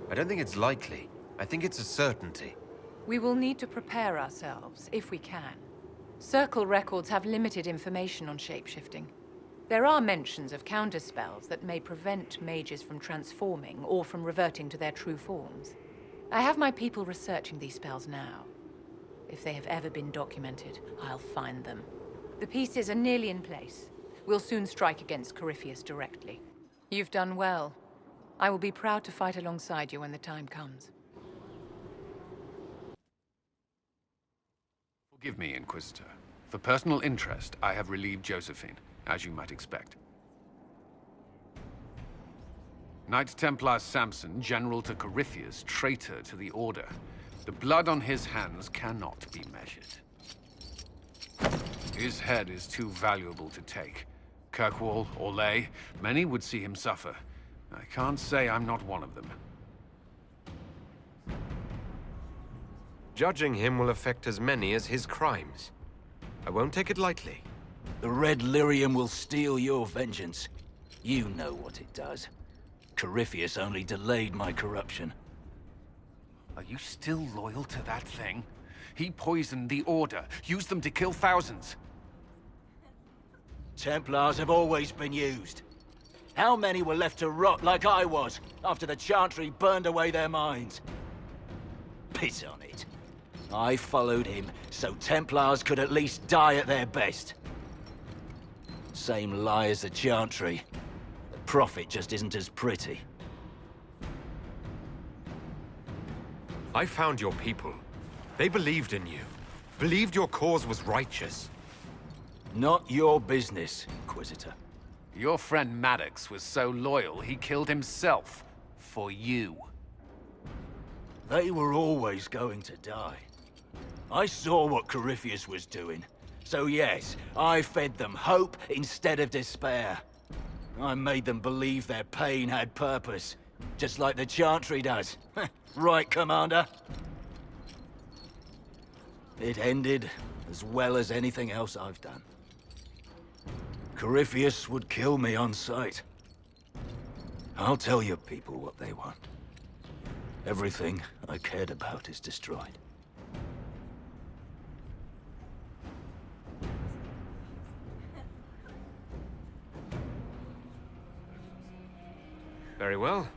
I don't think it's likely. I think it's a certainty. We will need to prepare ourselves, if we can. Circle records have limited information on shapeshifting. There are mentions of counterspells that may prevent mages from transforming or from reverting to their true forms. I have my people researching these spells now. If they have ever been documented, I'll find them. The pieces are nearly in place. We'll soon strike against Corypheus directly. You've done well. I will be proud to fight alongside you when the time comes. Forgive me, Inquisitor. For personal interest, I have relieved Josephine, as you might expect. Knight Templar Samson, general to Corypheus, traitor to the Order. The blood on his hands cannot be measured. His head is too valuable to take. Kirkwall, Orlais, many would see him suffer. I can't say I'm not one of them. Judging him will affect as many as his crimes. I won't take it lightly. The Red Lyrium will steal your vengeance. You know what it does. Corypheus only delayed my corruption. Are you still loyal to that thing? He poisoned the Order, used them to kill thousands. Templars have always been used. How many were left to rot like I was, after the Chantry burned away their minds? Piss on it. I followed him, so Templars could at least die at their best. Same lie as the Chantry. The Prophet just isn't as pretty. I found your people. They believed in you. Believed your cause was righteous. Not your business, Inquisitor. Your friend Maddox was so loyal, he killed himself. For you. They were always going to die. I saw what Corypheus was doing. So yes, I fed them hope instead of despair. I made them believe their pain had purpose. Just like the Chantry does. Right, Commander? It ended as well as anything else I've done. Corypheus would kill me on sight. I'll tell your people what they want. Everything I cared about is destroyed. Very well.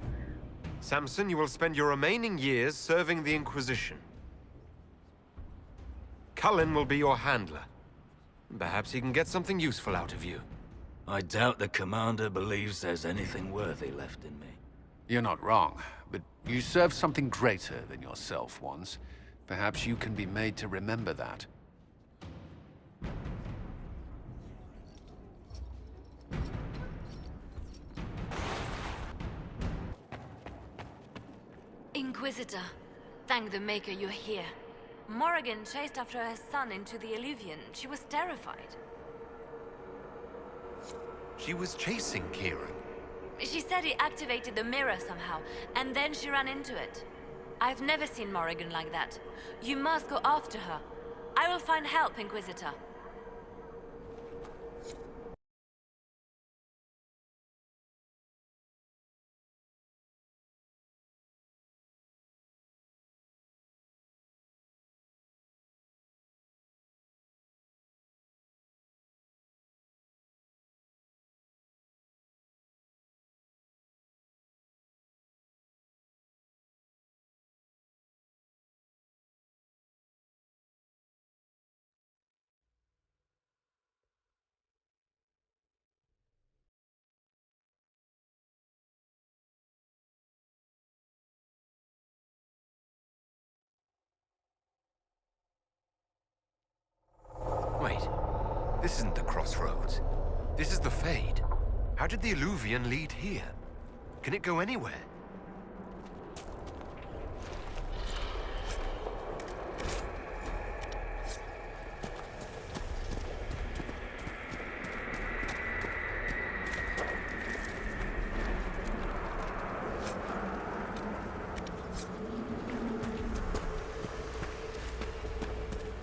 Samson, you will spend your remaining years serving the Inquisition. Cullen will be your handler. Perhaps he can get something useful out of you. I doubt the Commander believes there's anything worthy left in me. You're not wrong, but you served something greater than yourself once. Perhaps you can be made to remember that. Inquisitor, thank the Maker you're here. Morrigan chased after her son into the Illuvian. She was terrified. She was chasing Kieran. She said he activated the mirror somehow, and then she ran into it. I've never seen Morrigan like that. You must go after her. I will find help, Inquisitor. This isn't the crossroads. This is the Fade. How did the Illuvian lead here? Can it go anywhere?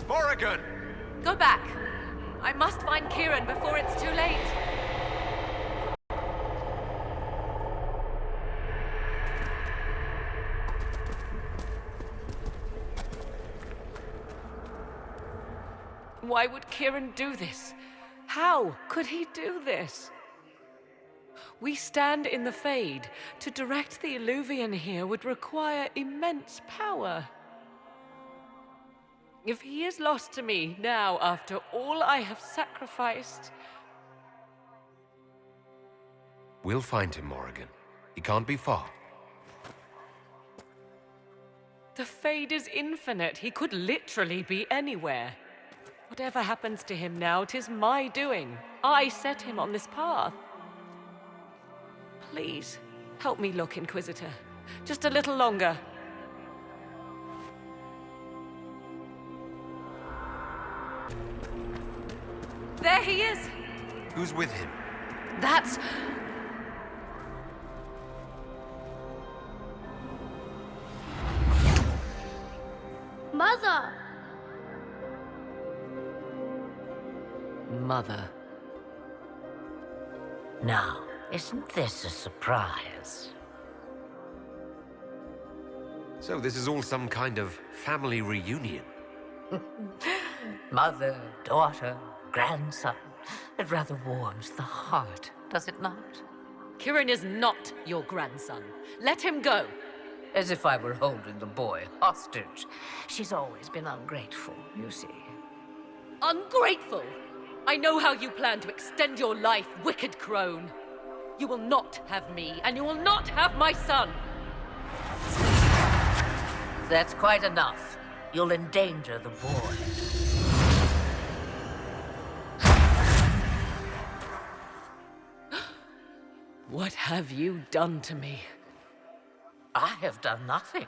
Morrigan! Go back! I must find Kieran before it's too late. Why would Kieran do this? How could he do this? We stand in the Fade. To direct the Illuvian here would require immense power. If he is lost to me now, after all I have sacrificed... We'll find him, Morrigan. He can't be far. The Fade is infinite. He could literally be anywhere. Whatever happens to him now, 'tis my doing. I set him on this path. Please, help me look, Inquisitor. Just a little longer. There he is! Who's with him? That's... Mother! Mother. Now, isn't this a surprise? So this is all some kind of family reunion. Mother, daughter, grandson. It rather warms the heart, does it not? Kieran is not your grandson. Let him go. As if I were holding the boy hostage. She's always been ungrateful, you see. Ungrateful? I know how you plan to extend your life, wicked crone. You will not have me, and you will not have my son. That's quite enough. You'll endanger the boy. What have you done to me? I have done nothing.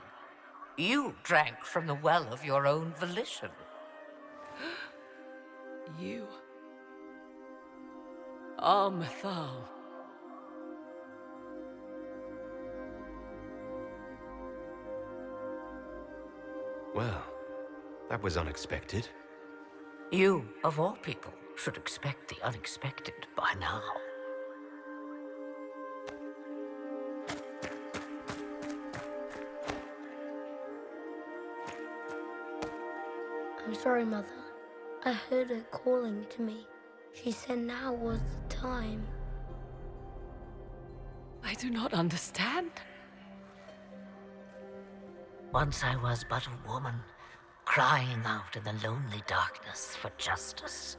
You drank from the well of your own volition. You are Mythal. Well, that was unexpected. You, of all people, should expect the unexpected by now. I'm sorry, Mother. I heard her calling to me. She said now was the time. I do not understand. Once I was but a woman, crying out in the lonely darkness for justice.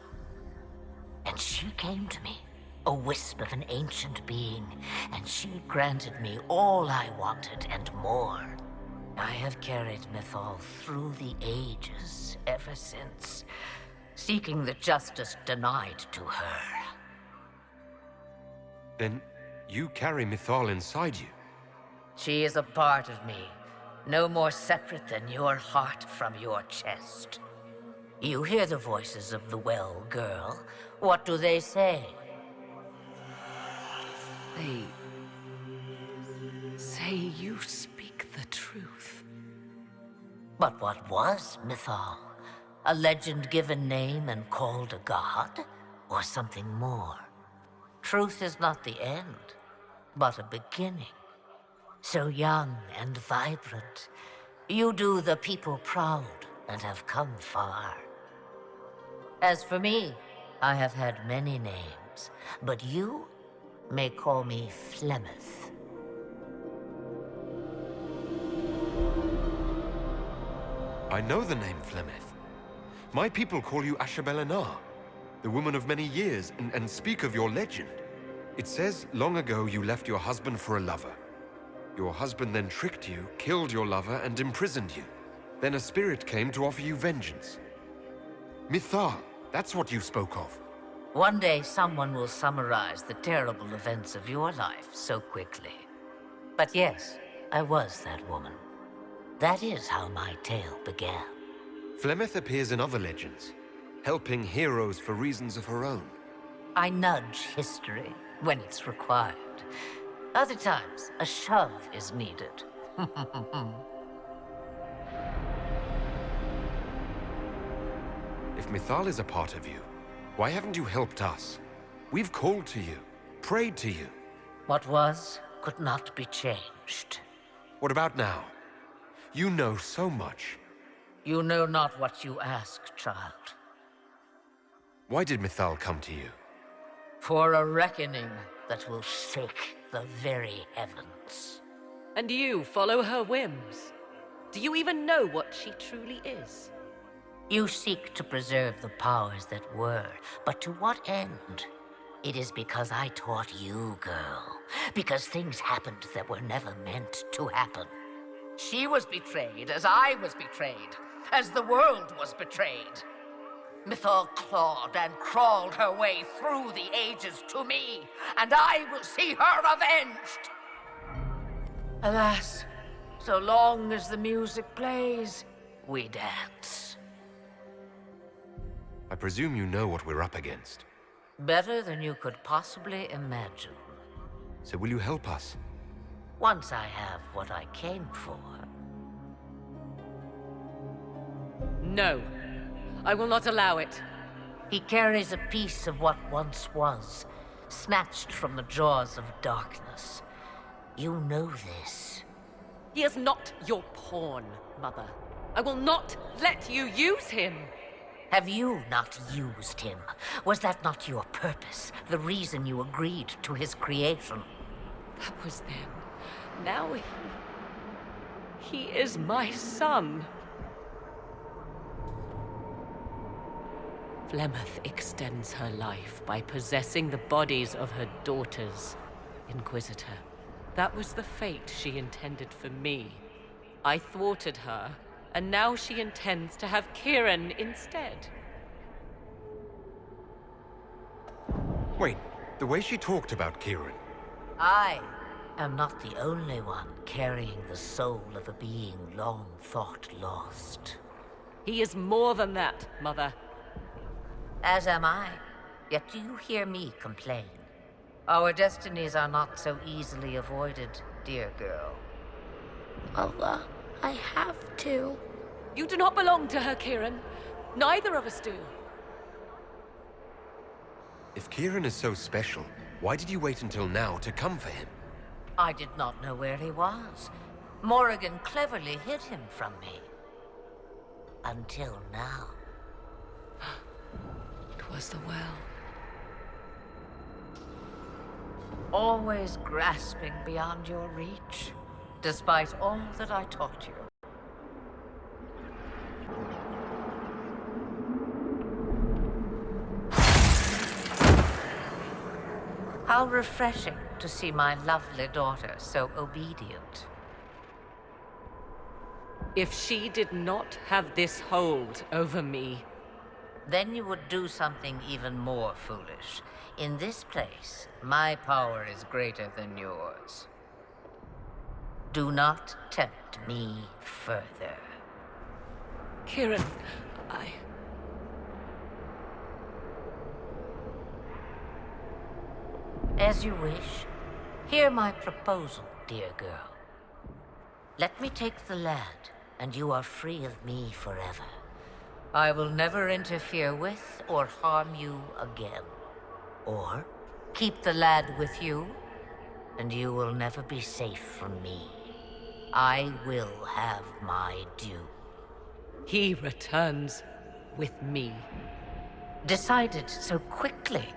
And she came to me, a wisp of an ancient being, and she granted me all I wanted and more. I have carried Mythal through the ages ever since, seeking the justice denied to her. Then you carry Mythal inside you? She is a part of me, no more separate than your heart from your chest. You hear the voices of the well, girl. What do they say? They say you speak the truth. But what was Mythal? A legend-given name and called a god? Or something more? Truth is not the end, but a beginning. So young and vibrant, you do the people proud and have come far. As for me, I have had many names, but you may call me Flemeth. I know the name Flemeth. My people call you Ashabelenar, the woman of many years, and speak of your legend. It says long ago you left your husband for a lover. Your husband then tricked you, killed your lover, and imprisoned you. Then a spirit came to offer you vengeance. Mythal, that's what you spoke of. One day, someone will summarize the terrible events of your life so quickly. But yes, I was that woman. That is how my tale began. Flemeth appears in other legends, helping heroes for reasons of her own. I nudge history when it's required. Other times, a shove is needed. If Mythal is a part of you, why haven't you helped us? We've called to you, prayed to you. What was could not be changed. What about now? You know so much. You know not what you ask, child. Why did Mythal come to you? For a reckoning that will shake the very heavens. And you follow her whims? Do you even know what she truly is? You seek to preserve the powers that were, but to what end? It is because I taught you, girl. Because things happened that were never meant to happen. She was betrayed as I was betrayed, as the world was betrayed. Mythal clawed and crawled her way through the ages to me, and I will see her avenged! Alas, so long as the music plays, we dance. I presume you know what we're up against. Better than you could possibly imagine. So will you help us? Once I have what I came for. No. I will not allow it. He carries a piece of what once was, snatched from the jaws of darkness. You know this. He is not your pawn, Mother. I will not let you use him. Have you not used him? Was that not your purpose? The reason you agreed to his creation? That was then. Now he is my son. Flemeth extends her life by possessing the bodies of her daughters, Inquisitor. That was the fate she intended for me. I thwarted her, and now she intends to have Kieran instead. Wait, the way she talked about Kieran. I am not the only one carrying the soul of a being long thought lost. He is more than that, Mother. As am I. Yet do you hear me complain? Our destinies are not so easily avoided, dear girl. Mother, I have to. You do not belong to her, Kieran. Neither of us do. If Kieran is so special, why did you wait until now to come for him? I did not know where he was. Morrigan cleverly hid him from me. Until now. It was the well. Always grasping beyond your reach, despite all that I taught you. How refreshing to see my lovely daughter so obedient. If she did not have this hold over me, then you would do something even more foolish. In this place, my power is greater than yours. Do not tempt me further. Kieran, As you wish. Hear my proposal, dear girl. Let me take the lad, and you are free of me forever. I will never interfere with or harm you again. Or keep the lad with you, and you will never be safe from me. I will have my due. He returns with me. Decided so quickly.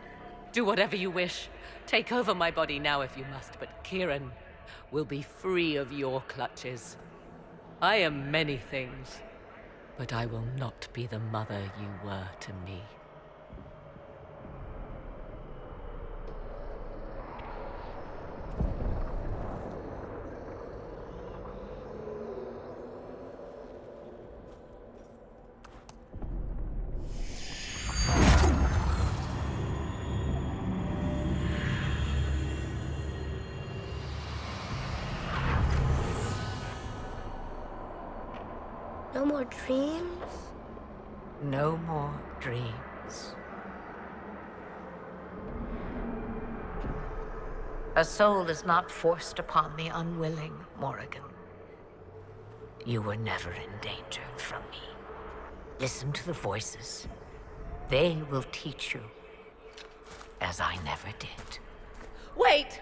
Do whatever you wish. Take over my body now if you must, but Kieran will be free of your clutches. I am many things, but I will not be the mother you were to me. No more dreams? No more dreams. A soul is not forced upon the unwilling, Morrigan. You were never in danger from me. Listen to the voices. They will teach you, as I never did. Wait!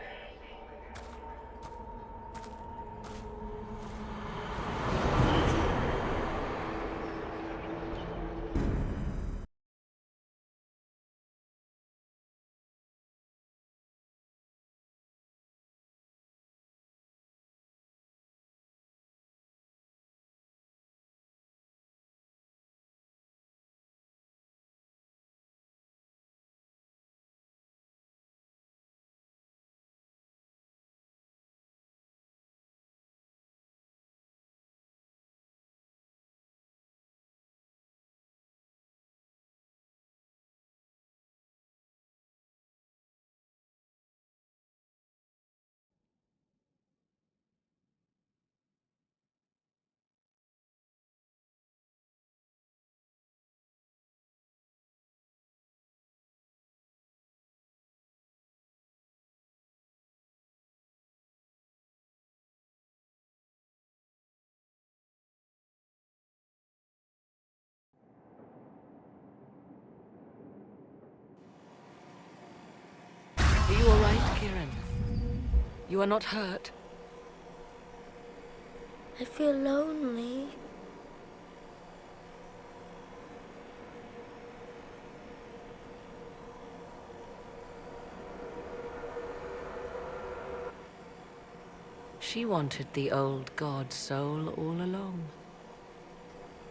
Are you all right, Kieran? You are not hurt? I feel lonely. She wanted the old god soul all along.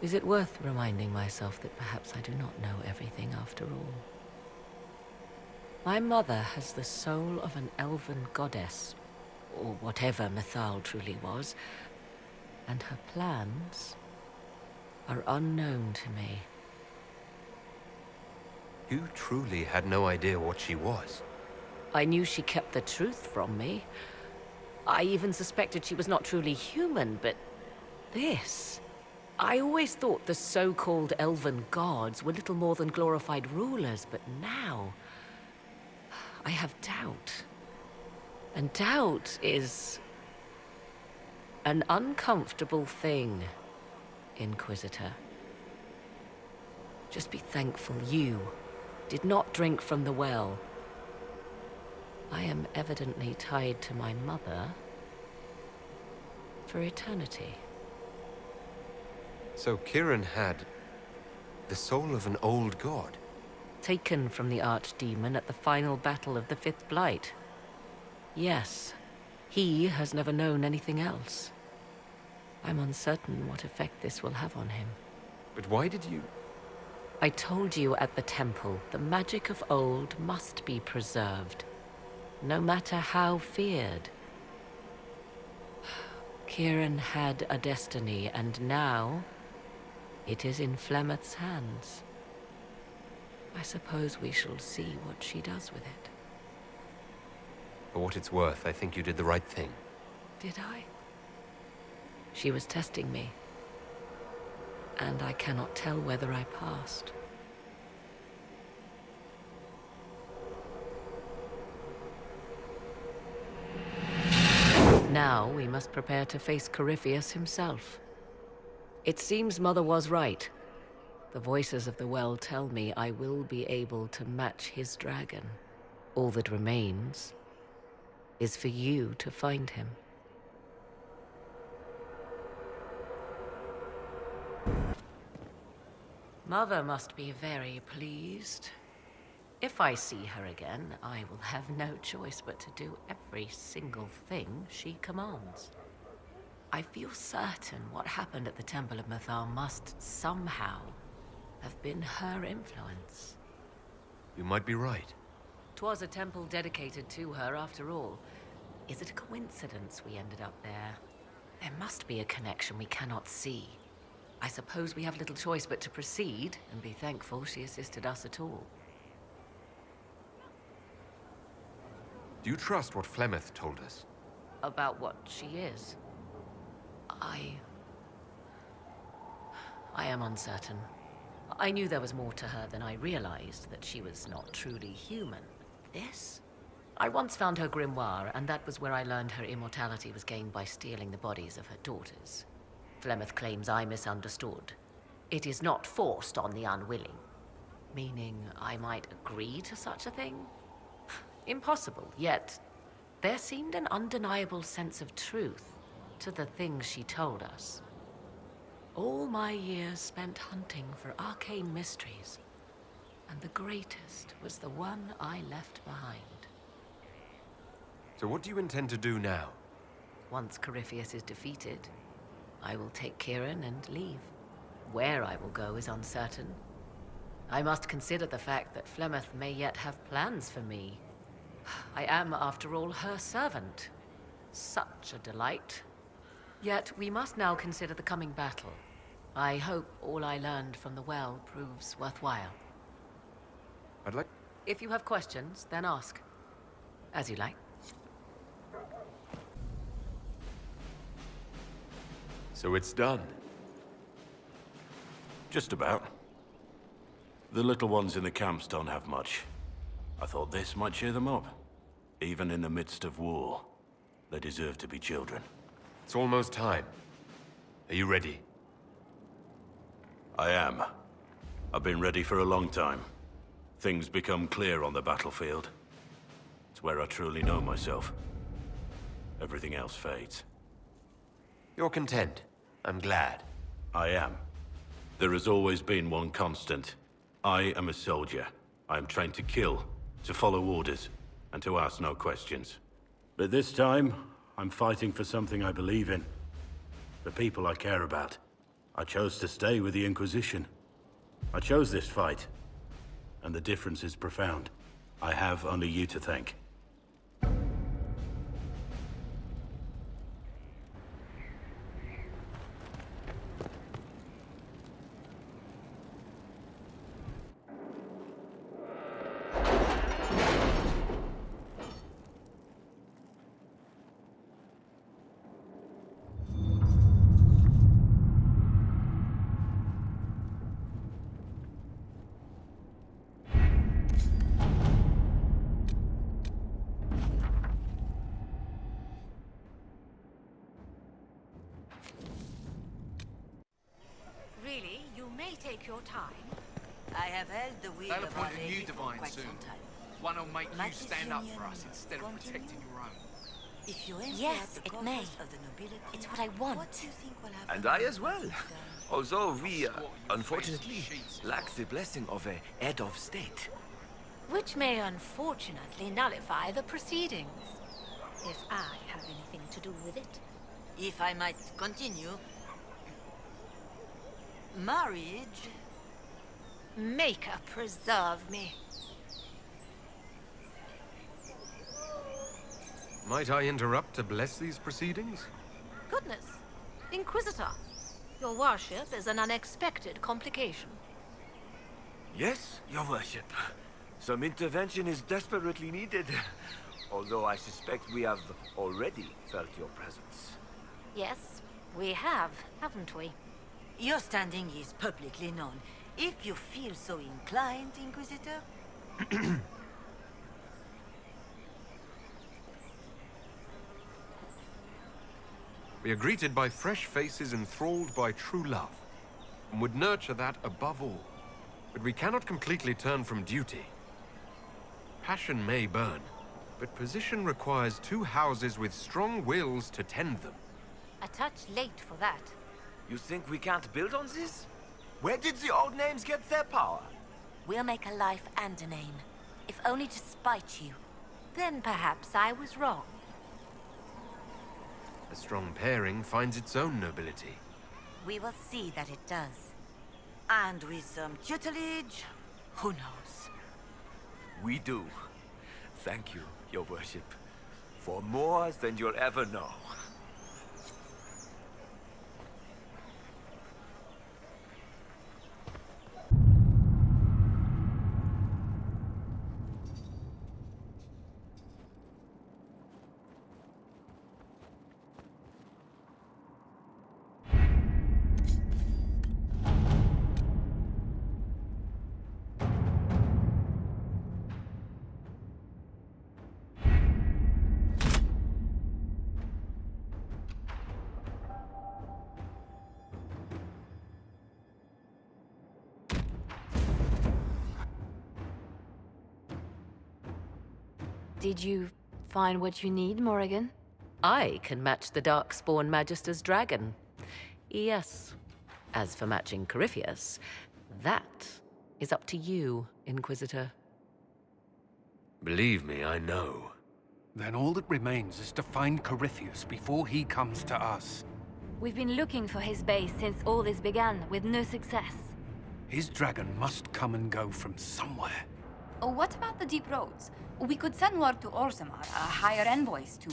Is it worth reminding myself that perhaps I do not know everything after all? My mother has the soul of an elven goddess, or whatever Mythal truly was, and her plans are unknown to me. You truly had no idea what she was. I knew she kept the truth from me. I even suspected she was not truly human, but this... I always thought the so-called elven gods were little more than glorified rulers, but now... I have doubt. And doubt is... an uncomfortable thing, Inquisitor. Just be thankful you did not drink from the well. I am evidently tied to my mother for eternity. So Kieran had the soul of an old god? Taken from the archdemon at the final battle of the Fifth Blight. Yes, he has never known anything else. I'm uncertain what effect this will have on him. But why did you... I told you at the temple, the magic of old must be preserved, no matter how feared. Kieran had a destiny, and now it is in Flemeth's hands. I suppose we shall see what she does with it. For what it's worth, I think you did the right thing. Did I? She was testing me, and I cannot tell whether I passed. Now we must prepare to face Corypheus himself. It seems Mother was right. The voices of the well tell me I will be able to match his dragon. All that remains is for you to find him. Mother must be very pleased. If I see her again, I will have no choice but to do every single thing she commands. I feel certain what happened at the Temple of Mythal must somehow have been her influence. You might be right. 'Twas a temple dedicated to her, after all. Is it a coincidence we ended up there? There must be a connection we cannot see. I suppose we have little choice but to proceed and be thankful she assisted us at all. Do you trust what Flemeth told us? About what she is? I am uncertain. I knew there was more to her than I realized, that she was not truly human. This? I once found her grimoire, and that was where I learned her immortality was gained by stealing the bodies of her daughters. Flemeth claims I misunderstood. It is not forced on the unwilling. Meaning I might agree to such a thing? Impossible, yet there seemed an undeniable sense of truth to the things she told us. All my years spent hunting for arcane mysteries, and the greatest was the one I left behind. So what do you intend to do now? Once Corypheus is defeated, I will take Kieran and leave. Where I will go is uncertain. I must consider the fact that Flemeth may yet have plans for me. I am, after all, her servant. Such a delight. Yet we must now consider the coming battle. I hope all I learned from the well proves worthwhile. I'd like... If you have questions, then ask. As you like. So it's done. Just about. The little ones in the camps don't have much. I thought this might cheer them up. Even in the midst of war, they deserve to be children. It's almost time. Are you ready? I am. I've been ready for a long time. Things become clear on the battlefield. It's where I truly know myself. Everything else fades. You're content. I'm glad. I am. There has always been one constant. I am a soldier. I am trained to kill, to follow orders, and to ask no questions. But this time, I'm fighting for something I believe in. The people I care about. I chose to stay with the Inquisition. I chose this fight. And the difference is profound. I have only you to thank. Really, you may take your time. I have held the wheel They'll of Our appoint a Lady new for divine quite soon. some time. One who'll make Might you this stand up for union us instead of continue? protecting your own. If you empty Yes, out the it may. coffers of the nobility, It's what I want. what do you think will happen? And I as well. once it's done? Although we, unfortunately, lack the blessing of a head of state. Which may unfortunately nullify the proceedings. If I have anything to do with it. If I might continue. Marriage. Maker preserve me. Might I interrupt to bless these proceedings? Goodness. Inquisitor. Your worship is an unexpected complication. Yes, your worship. Some intervention is desperately needed. Although I suspect we have already felt your presence. Yes, we have, haven't we? Your standing is publicly known. If you feel so inclined, Inquisitor. We are greeted by fresh faces enthralled by true love, and would nurture that above all. But we cannot completely turn from duty. Passion may burn, but position requires two houses with strong wills to tend them. A touch late for that. You think we can't build on this? Where did the old names get their power? We'll make a life and a name, if only to spite you. Then perhaps I was wrong. A strong pairing finds its own nobility. We will see that it does. And with some tutelage, who knows? We do. Thank you, your worship, for more than you'll ever know. Did you find what you need, Morrigan? I can match the Darkspawn Magister's dragon. Yes. As for matching Corypheus, that is up to you, Inquisitor. Believe me, I know. Then all that remains is to find Corypheus before he comes to us. We've been looking for his base since all this began, with no success. His dragon must come and go from somewhere. Oh, what about the deep roads? We could send word to Orzammar, hire envoys to...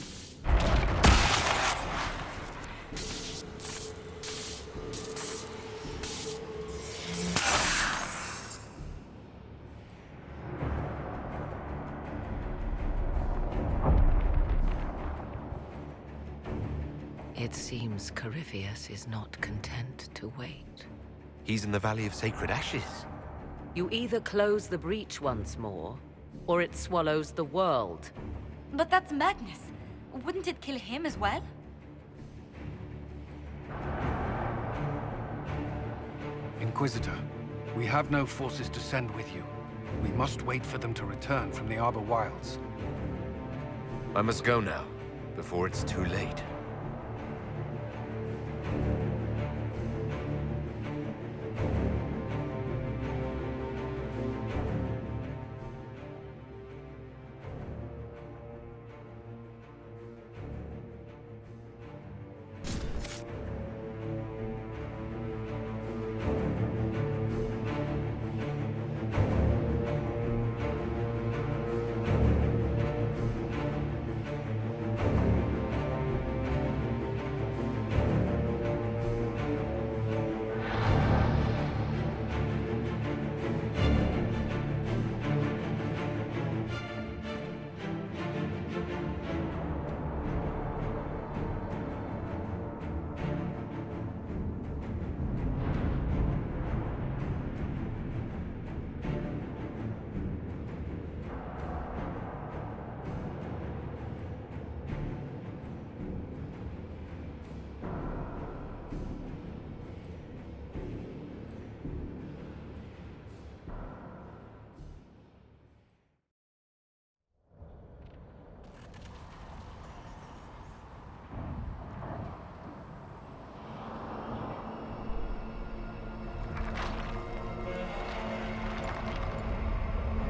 It seems Corypheus is not content to wait. He's in the Valley of Sacred Ashes. You either close the breach once more, or it swallows the world. But that's madness. Wouldn't it kill him as well? Inquisitor, we have no forces to send with you. We must wait for them to return from the Arbor Wilds. I must go now, before it's too late.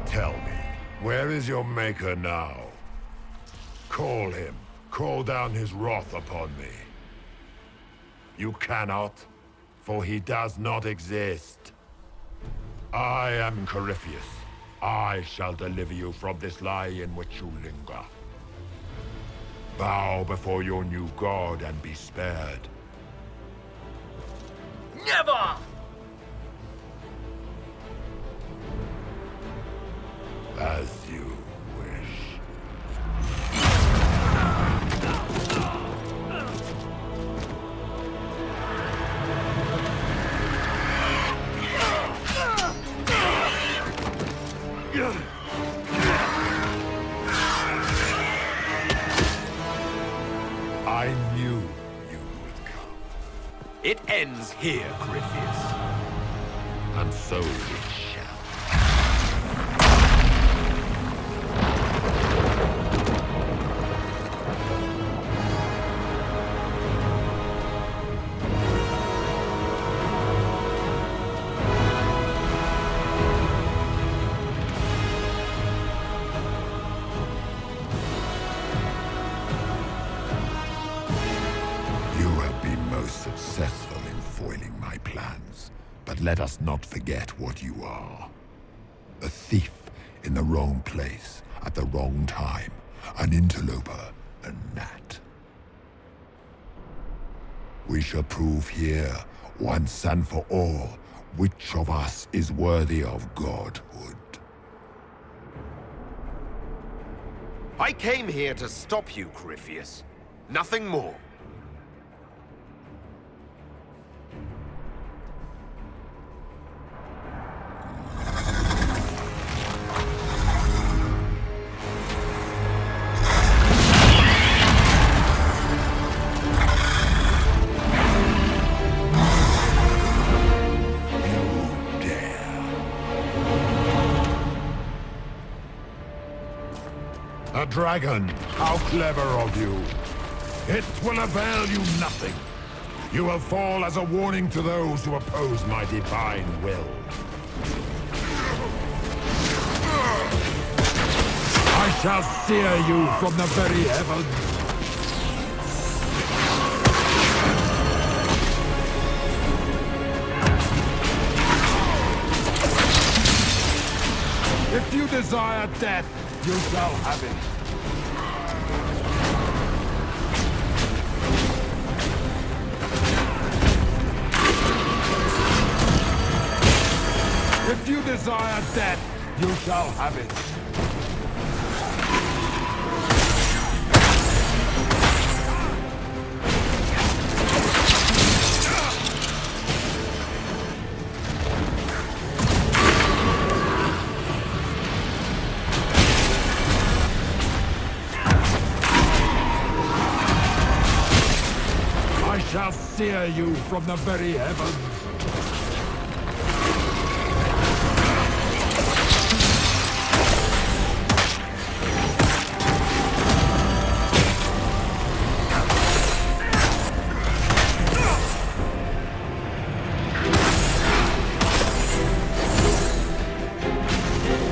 Tell me, where is your maker now? Call him. Call down his wrath upon me. You cannot, for he does not exist. I am Corypheus. I shall deliver you from this lie in which you linger. Bow before your new god and be spared. Never! As you wish. I knew you would come. It ends here, Corypheus. And so it shall. Successful in foiling my plans, but let us not forget what you are. A thief in the wrong place at the wrong time, an interloper, a gnat. We shall prove here, once and for all, which of us is worthy of godhood. I came here to stop you, Corypheus. Nothing more. The dragon! How clever of you! It will avail you nothing. You will fall as a warning to those who oppose my divine will. I shall sear you from the very heavens. If you desire death, you shall have it. If you desire death, you shall have it. I shall sear you from the very heavens.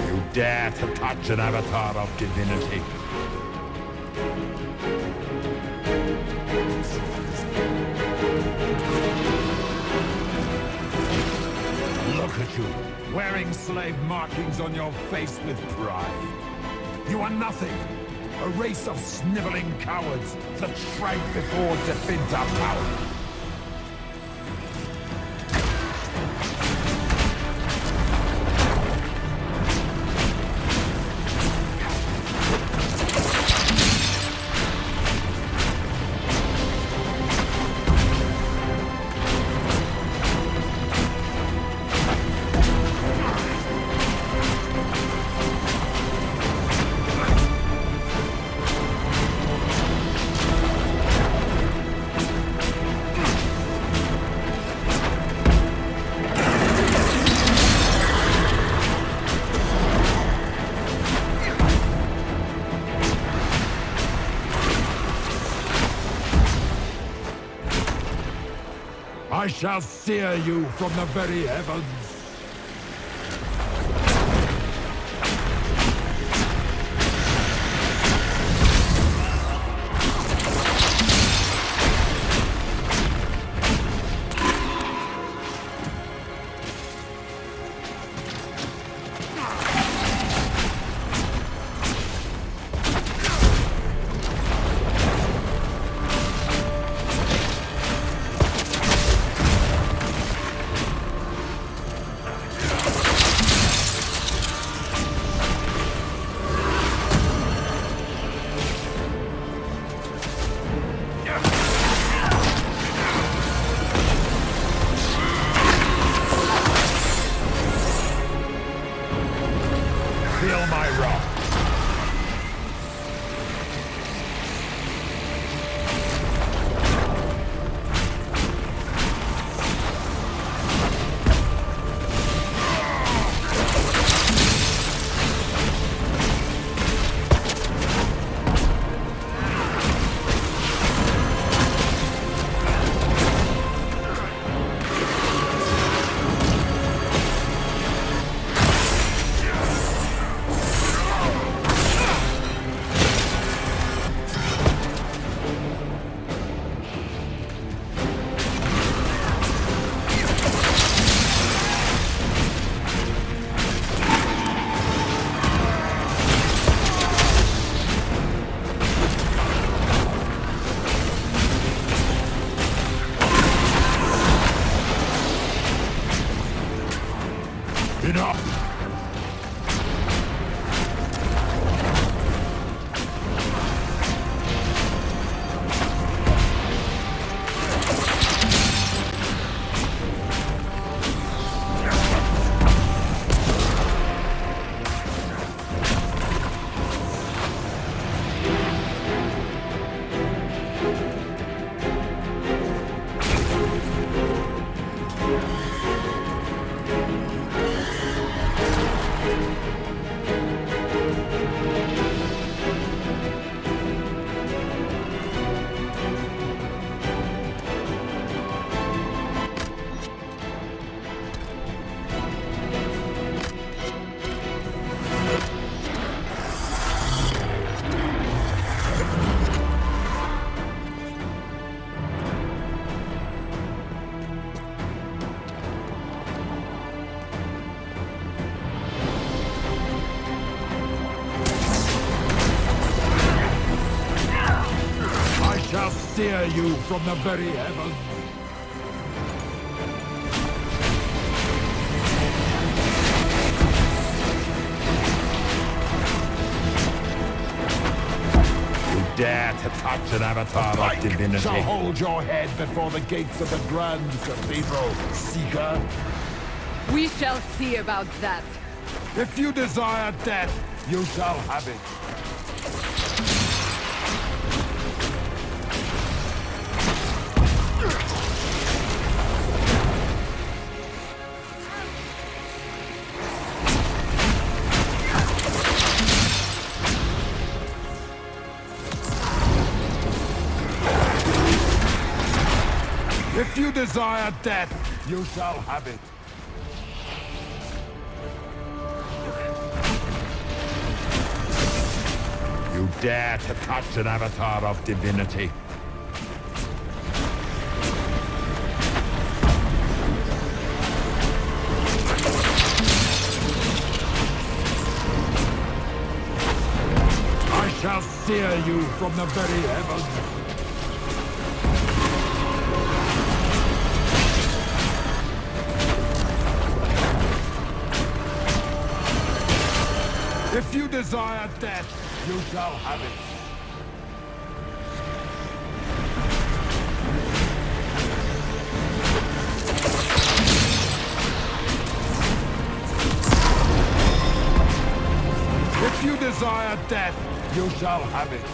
You dare to touch an avatar of divinity. Look at you, wearing slave markings on your face with pride. You are nothing. A race of sniveling cowards that shrank before Definta power. I shall sear you from the very heavens. Feel my wrath. Enough! sear you from the very heavens. Dare to touch an avatar of divinity. Shall hold your head before the gates of the Grand Cathedral, Seeker. We shall see about that. If you desire death, you shall have it. If you desire death, you shall have it. You dare to touch an avatar of divinity. I shall sear you from the very heavens. If you desire death, you shall have it. If you desire death, you shall have it.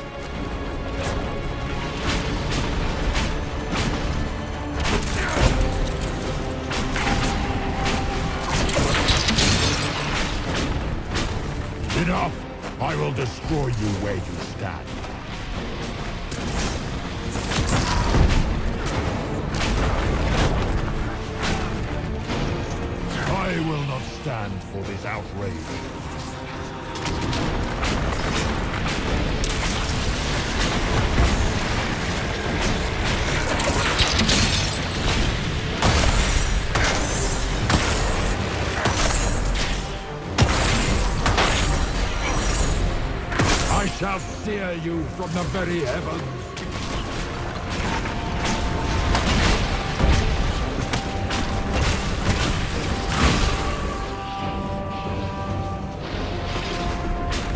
Enough! I will destroy you where you stand. I will not stand for this outrage. I shall sear you from the very heavens.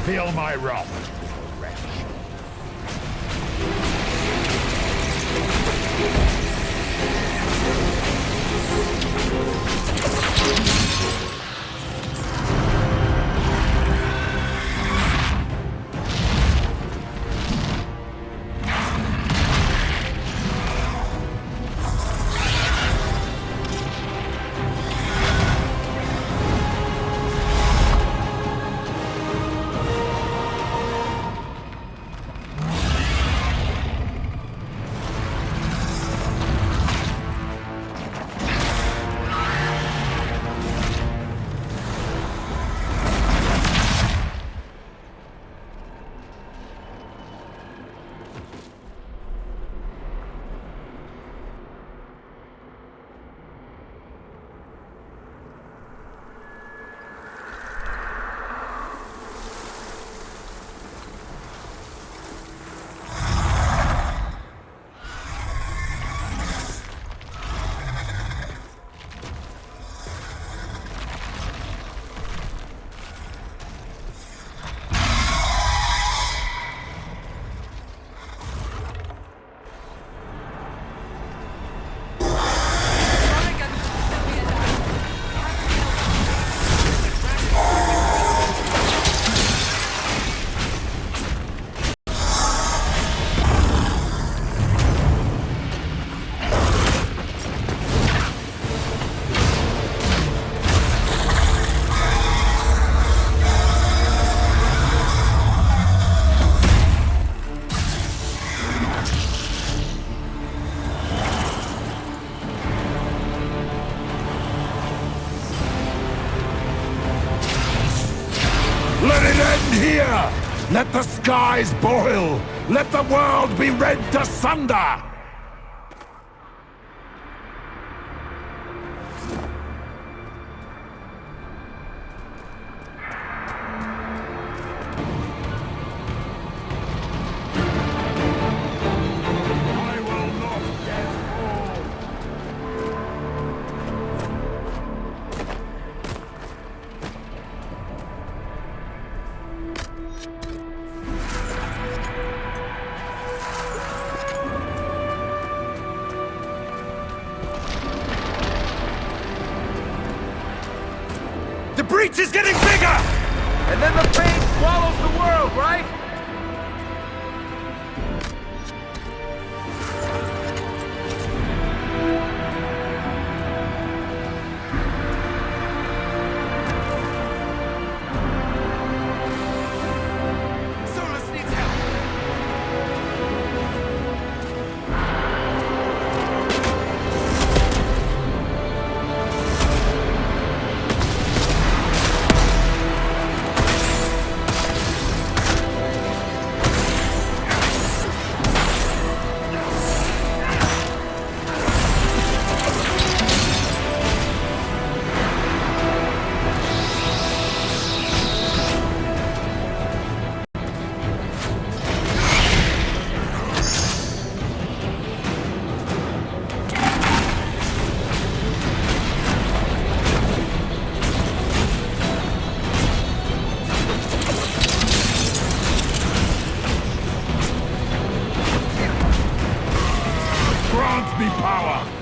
Feel my wrath, wretch. Let it end here! Let the skies boil! Let the world be rent asunder! I breach is getting bigger! And then the pain swallows the world, right?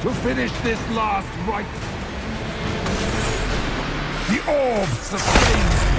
To finish this last rite. The orb sustains me.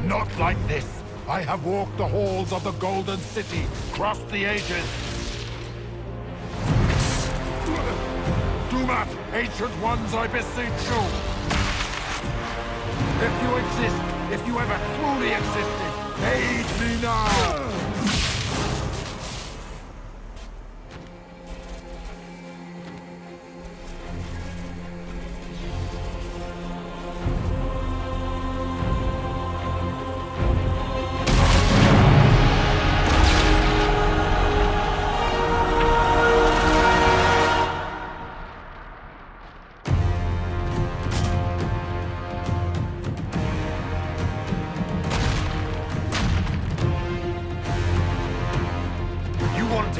Not like this. I have walked the halls of the Golden City, crossed the ages. Do not, ancient ones, I beseech you. If you exist, if you ever truly existed, aid me now!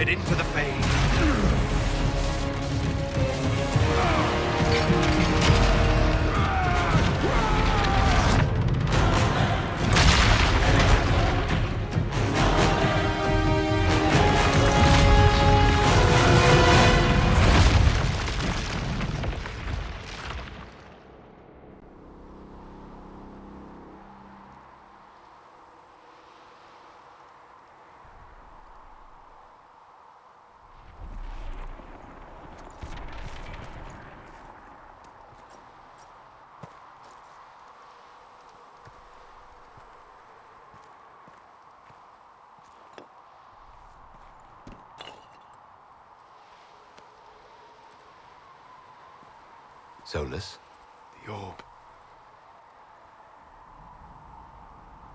Into the fade. Solus? The orb.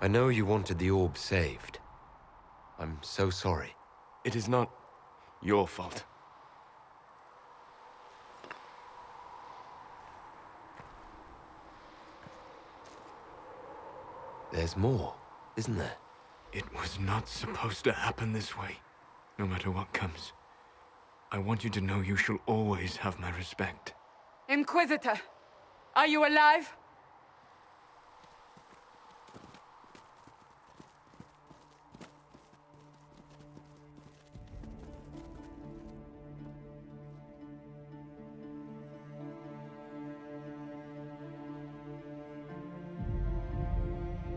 I know you wanted the orb saved. I'm so sorry. It is not your fault. There's more, isn't there? It was not supposed to happen this way, no matter what comes. I want you to know you shall always have my respect. Inquisitor, are you alive?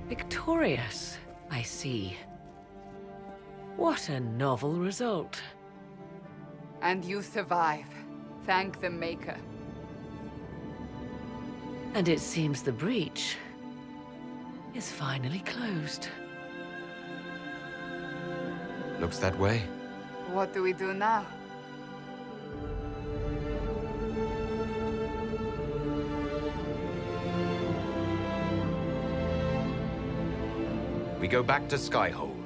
Victorious, I see. What a novel result. And you survive. Thank the Maker. And it seems the breach is finally closed. Looks that way. What do we do now? We go back to Skyhold.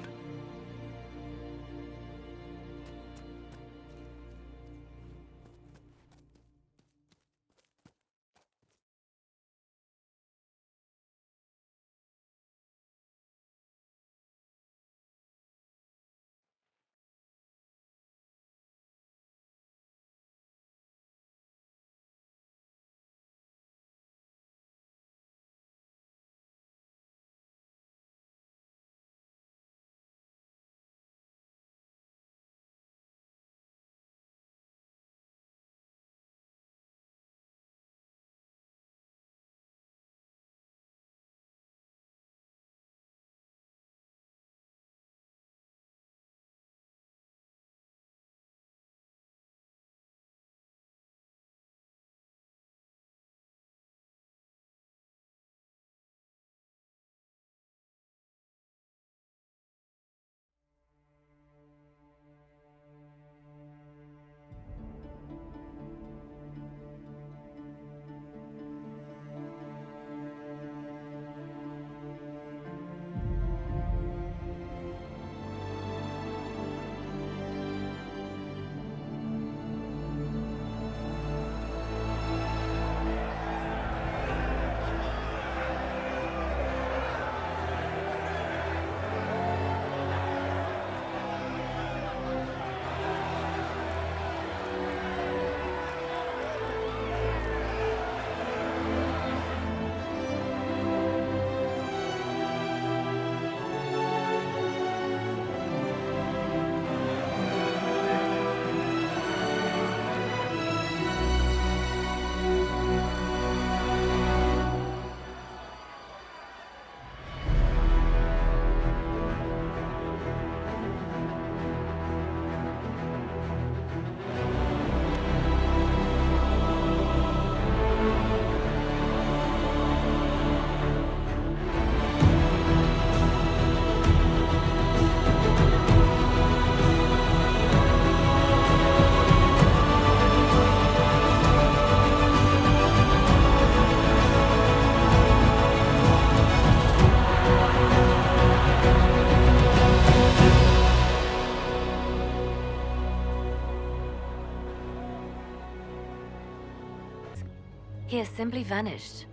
has simply vanished.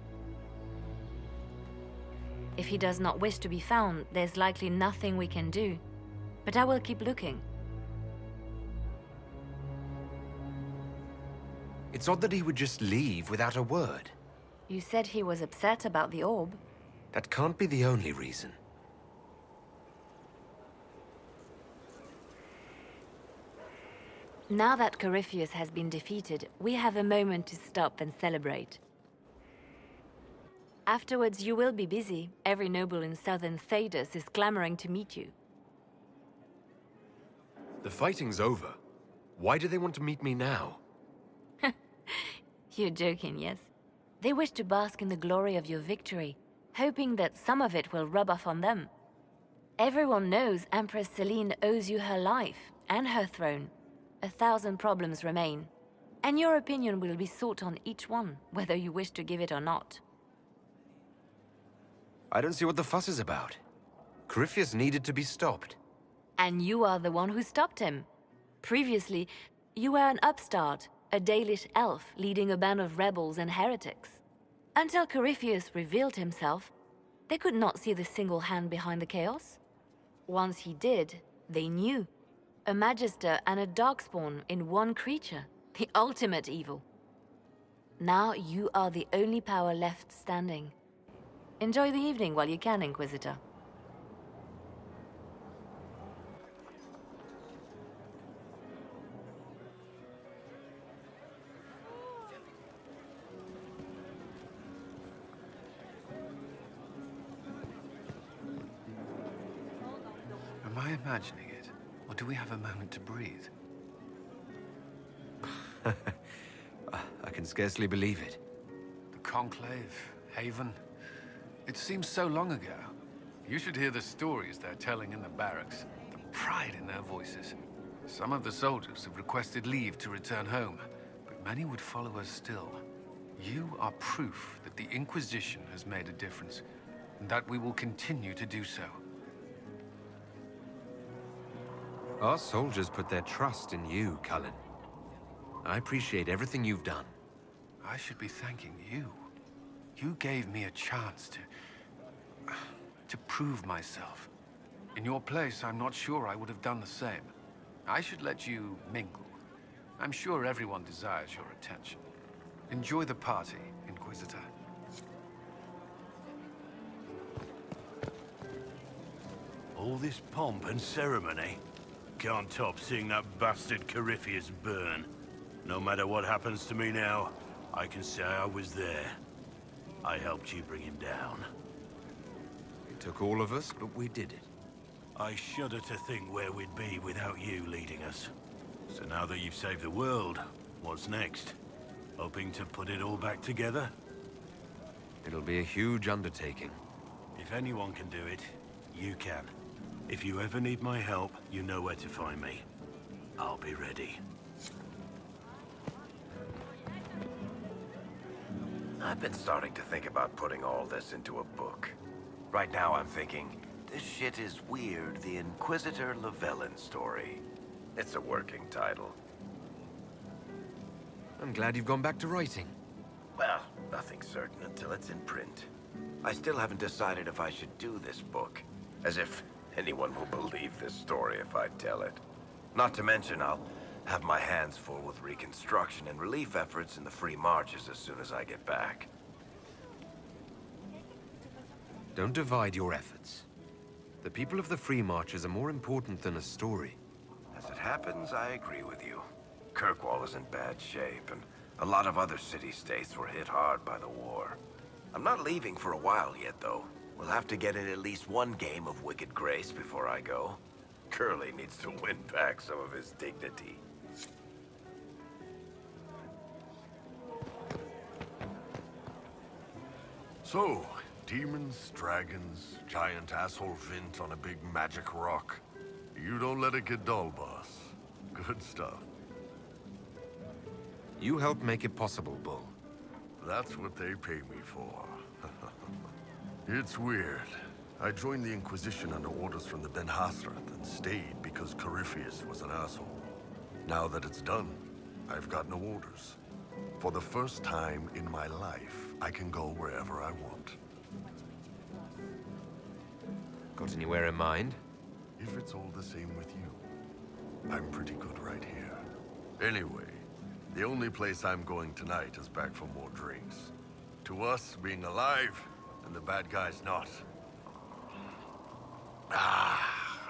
If he does not wish to be found, there's likely nothing we can do. But I will keep looking. It's odd that he would just leave without a word. You said he was upset about the orb. That can't be the only reason. Now that Corypheus has been defeated, we have a moment to stop and celebrate. Afterwards, you will be busy. Every noble in southern Thedas is clamoring to meet you. The fighting's over. Why do they want to meet me now? You're joking, yes? They wish to bask in the glory of your victory, hoping that some of it will rub off on them. Everyone knows Empress Celine owes you her life and her throne. 1,000 problems remain, and your opinion will be sought on each one, whether you wish to give it or not. I don't see what the fuss is about. Corypheus needed to be stopped. And you are the one who stopped him. Previously, you were an upstart, a Dalish elf leading a band of rebels and heretics. Until Corypheus revealed himself, they could not see the single hand behind the chaos. Once he did, they knew. A Magister and a Darkspawn in one creature, the ultimate evil. Now you are the only power left standing. Enjoy the evening while you can, Inquisitor. Am I imagining it? Or do we have a moment to breathe? I can scarcely believe it. The Conclave, Haven. It seems so long ago. You should hear the stories they're telling in the barracks. The pride in their voices. Some of the soldiers have requested leave to return home, but many would follow us still. You are proof that the Inquisition has made a difference, and that we will continue to do so. Our soldiers put their trust in you, Cullen. I appreciate everything you've done. I should be thanking you. You gave me a chance to prove myself. In your place, I'm not sure I would have done the same. I should let you mingle. I'm sure everyone desires your attention. Enjoy the party, Inquisitor. All this pomp and ceremony can't top seeing that bastard Corypheus burn. No matter what happens to me now, I can say I was there. I helped you bring him down. It took all of us, but we did it. I shudder to think where we'd be without you leading us. So now that you've saved the world, what's next? Hoping to put it all back together? It'll be a huge undertaking. If anyone can do it, you can. If you ever need my help, you know where to find me. I'll be ready. I've been starting to think about putting all this into a book. Right now I'm thinking, this shit is weird, the Inquisitor Llewellyn story. It's a working title. I'm glad you've gone back to writing. Well, nothing's certain until it's in print. I still haven't decided if I should do this book. As if anyone will believe this story if I tell it. Not to mention, I'll have my hands full with reconstruction and relief efforts in the Free Marches as soon as I get back. Don't divide your efforts. The people of the Free Marches are more important than a story. As it happens, I agree with you. Kirkwall is in bad shape, and a lot of other city-states were hit hard by the war. I'm not leaving for a while yet, though. We'll have to get in at least one game of Wicked Grace before I go. Curly needs to win back some of his dignity. So, demons, dragons, giant asshole Vint on a big magic rock. You don't let it get dull, boss. Good stuff. You helped make it possible, Bull. That's what they pay me for. It's weird. I joined the Inquisition under orders from the Ben Hasrath and stayed because Corypheus was an asshole. Now that it's done, I've got no orders. For the first time in my life, I can go wherever I want. Got anywhere in mind? If it's all the same with you, I'm pretty good right here. Anyway, the only place I'm going tonight is back for more drinks. To us, being alive, and the bad guys not.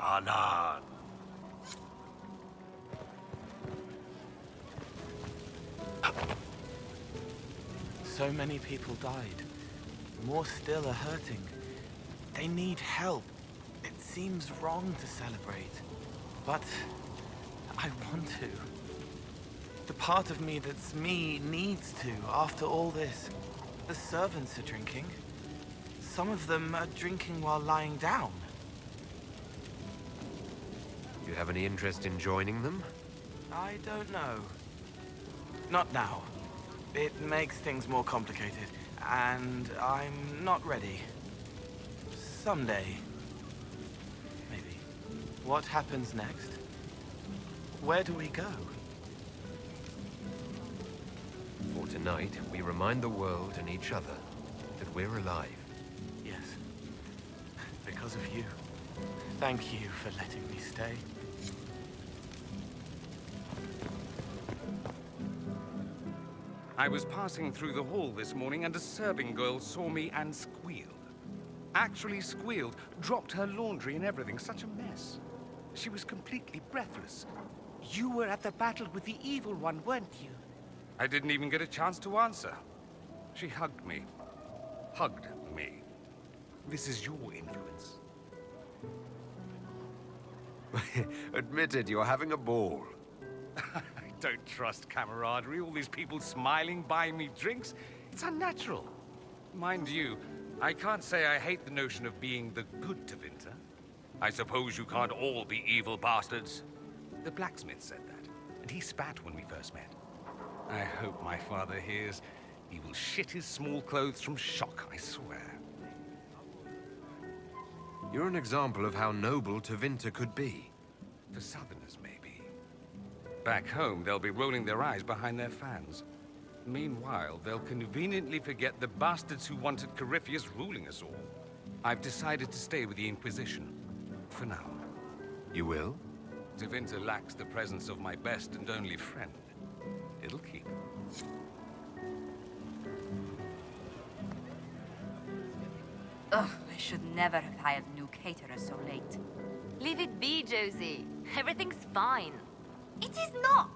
Anan. So many people died. More still are hurting. They need help. It seems wrong to celebrate, but I want to. The part of me that's me needs to, after all this. The servants are drinking. Some of them are drinking while lying down. You have any interest in joining them? I don't know. Not now. It makes things more complicated, and I'm not ready. Someday. Maybe. What happens next? Where do we go? For tonight, we remind the world and each other that we're alive. Yes. Because of you. Thank you for letting me stay. I was passing through the hall this morning and a serving girl saw me and squealed. Actually squealed, dropped her laundry and everything. Such a mess. She was completely breathless. You were at the battle with the evil one, weren't you? I didn't even get a chance to answer. She hugged me. Hugged me. This is your influence. Admit it, you're having a ball. I don't trust camaraderie. All these people smiling, buying me drinks. It's unnatural. Mind you, I can't say I hate the notion of being the good Tevinter. I suppose you can't all be evil bastards. The blacksmith said that, and he spat when we first met. I hope my father hears. He will shit his small clothes from shock, I swear. You're an example of how noble Tevinter could be. For Southerners, maybe. Back home, they'll be rolling their eyes behind their fans. Meanwhile, they'll conveniently forget the bastards who wanted Corypheus ruling us all. I've decided to stay with the Inquisition. For now. You will? Tevinter lacks the presence of my best and only friend. It'll keep. Ugh, I should never have hired a new caterer so late. Leave it be, Josie. Everything's fine. It is not!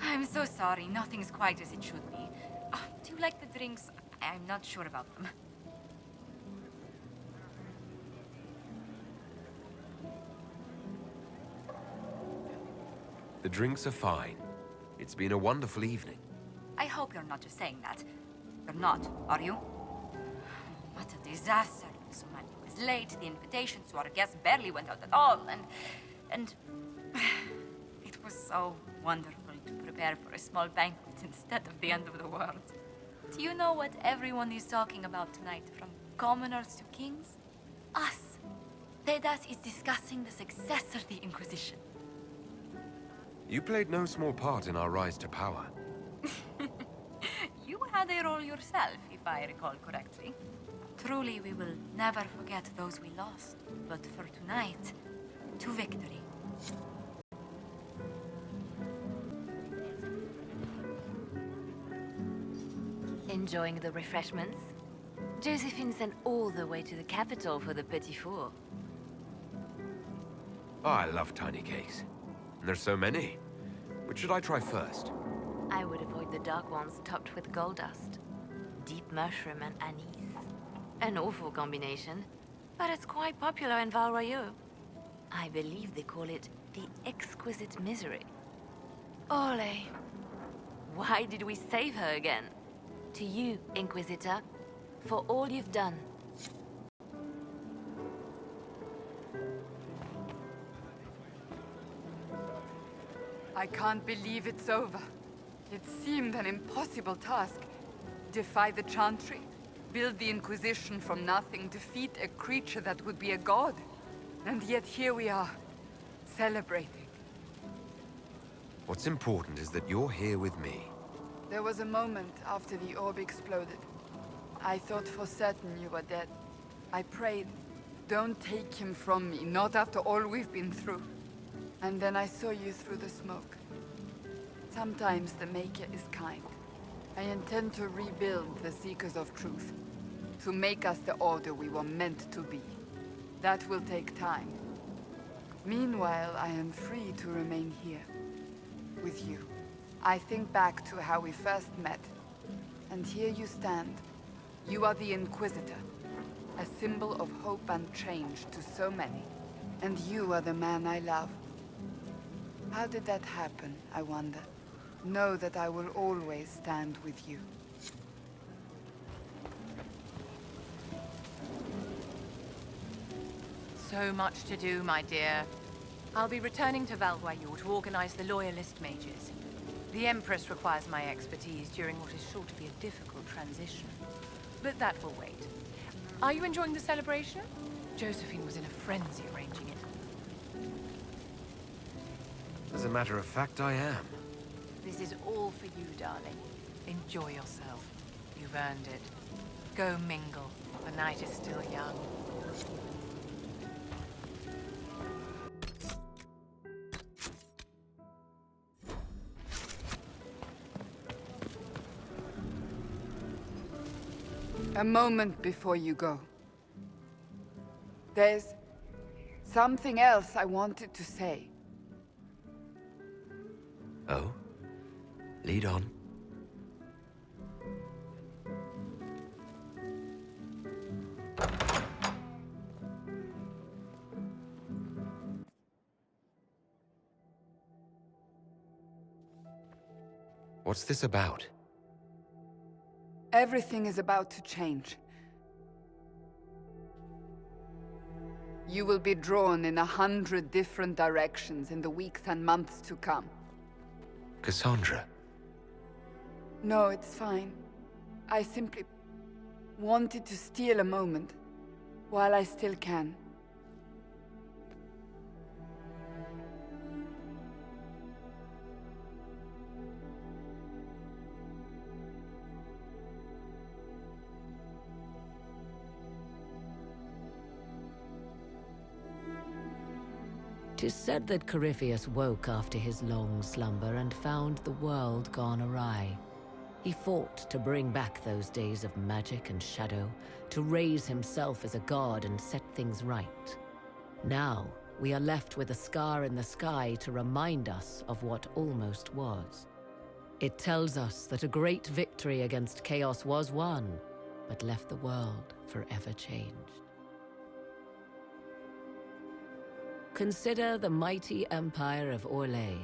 I'm so sorry. Nothing's quite as it should be. Do you like the drinks? I'm not sure about them. The drinks are fine. It's been a wonderful evening. I hope you're not just saying that. You're not, are you? What a disaster. So many was late. The invitations to our guests barely went out at all. And it was so wonderful to prepare for a small banquet instead of the end of the world. Do you know what everyone is talking about tonight, from commoners to kings? Us. Thedas is discussing the success of the Inquisition. You played no small part in our rise to power. You had a role yourself, if I recall correctly. Truly, we will never forget those we lost. But for tonight, to victory. Enjoying the refreshments? Josephine sent all the way to the capital for the petit four. Oh, I love tiny cakes. And there's so many. Which should I try first? I would avoid the dark ones topped with gold dust. Deep mushroom and anise. An awful combination, but it's quite popular in Val Royeaux. I believe they call it the exquisite misery. Ole. Why did we save her again? To you, Inquisitor, for all you've done. I can't believe it's over. It seemed an impossible task. Defy the Chantry, build the Inquisition from nothing, defeat a creature that would be a god. And yet here we are, celebrating. What's important is that you're here with me. There was a moment after the orb exploded. I thought for certain you were dead. I prayed, don't take him from me, not after all we've been through. And then I saw you through the smoke. Sometimes the Maker is kind. I intend to rebuild the Seekers of Truth, to make us the Order we were meant to be. That will take time. Meanwhile, I am free to remain here, with you. I think back to how we first met, and here you stand. You are the Inquisitor, a symbol of hope and change to so many. And you are the man I love. How did that happen, I wonder? Know that I will always stand with you. So much to do, my dear. I'll be returning to Valguayor to organize the Loyalist mages. The Empress requires my expertise during what is sure to be a difficult transition. But that will wait. Are you enjoying the celebration? Josephine was in a frenzy arranging it. As a matter of fact, I am. This is all for you, darling. Enjoy yourself. You've earned it. Go mingle. The night is still young. A moment before you go. There's something else I wanted to say. Oh? Lead on. What's this about? Everything is about to change. You will be drawn in 100 different directions in the weeks and months to come. Cassandra. No, it's fine. I simply wanted to steal a moment, while I still can. Tis said that Corypheus woke after his long slumber and found the world gone awry. He fought to bring back those days of magic and shadow, to raise himself as a god and set things right. Now, we are left with a scar in the sky to remind us of what almost was. It tells us that a great victory against chaos was won, but left the world forever changed. Consider the mighty empire of Orlais,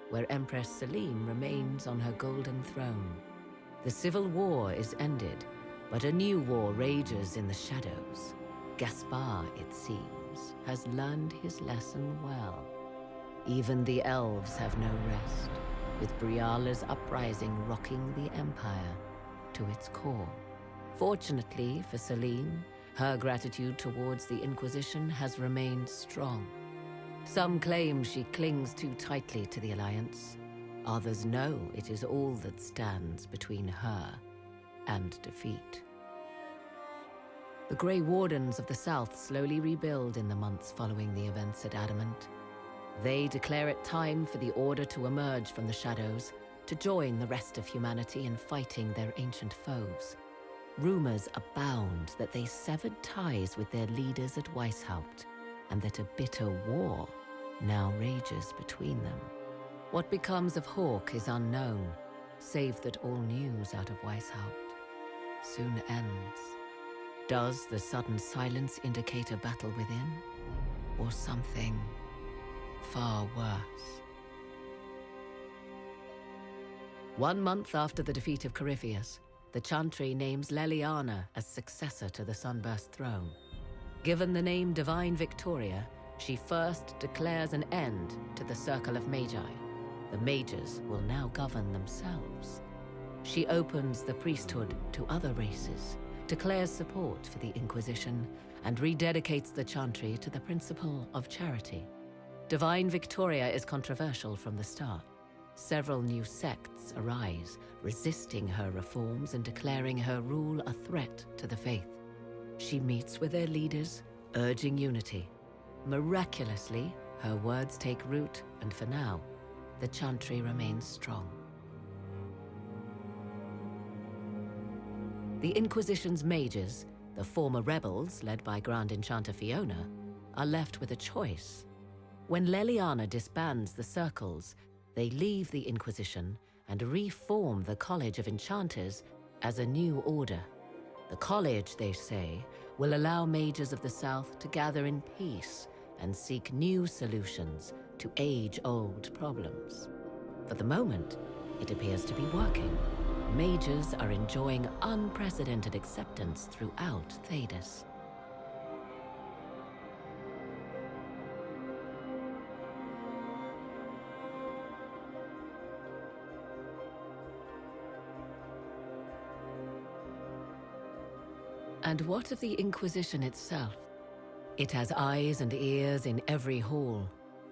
where Empress Celine remains on her golden throne. The civil war is ended, but a new war rages in the shadows. Gaspar, it seems, has learned his lesson well. Even the elves have no rest, with Briala's uprising rocking the empire to its core. Fortunately for Celine, her gratitude towards the Inquisition has remained strong. Some claim she clings too tightly to the Alliance. Others know it is all that stands between her and defeat. The Grey Wardens of the South slowly rebuild in the months following the events at Adamant. They declare it time for the Order to emerge from the shadows, to join the rest of humanity in fighting their ancient foes. Rumors abound that they severed ties with their leaders at Weishaupt, and that a bitter war now rages between them. What becomes of Hawke is unknown, save that all news out of Weishaupt soon ends. Does the sudden silence indicate a battle within, or something far worse? 1 month after the defeat of Corypheus, the Chantry names Leliana as successor to the Sunburst throne. Given the name Divine Victoria, she first declares an end to the Circle of Magi. The mages will now govern themselves. She opens the priesthood to other races, declares support for the Inquisition, and rededicates the Chantry to the principle of charity. Divine Victoria is controversial from the start. Several new sects arise, resisting her reforms and declaring her rule a threat to the faith. She meets with their leaders, urging unity. Miraculously, her words take root, and for now, the Chantry remains strong. The Inquisition's mages, the former rebels led by Grand Enchanter Fiona, are left with a choice. When Leliana disbands the circles, they leave the Inquisition and reform the College of Enchanters as a new order. The college, they say, will allow mages of the South to gather in peace and seek new solutions to age-old problems. For the moment, it appears to be working. Mages are enjoying unprecedented acceptance throughout Thedas. And what of the Inquisition itself? It has eyes and ears in every hall.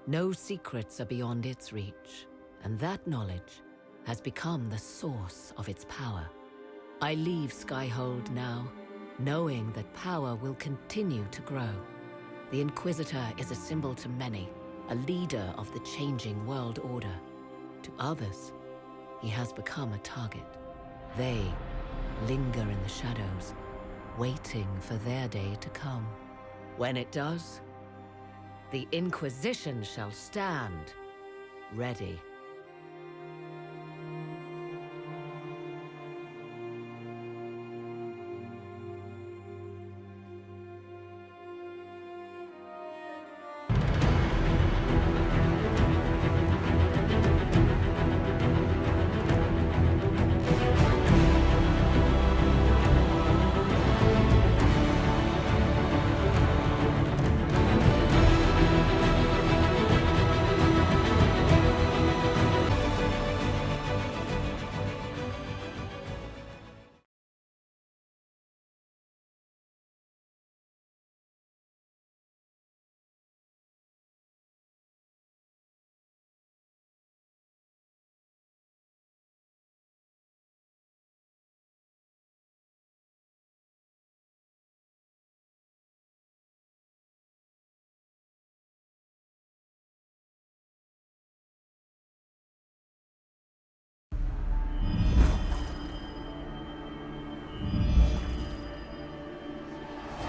No secrets are beyond its reach, and that knowledge has become the source of its power. I leave Skyhold now, knowing that power will continue to grow. The Inquisitor is a symbol to many, a leader of the changing world order. To others, he has become a target. They linger in the shadows, waiting for their day to come. When it does, the Inquisition shall stand ready.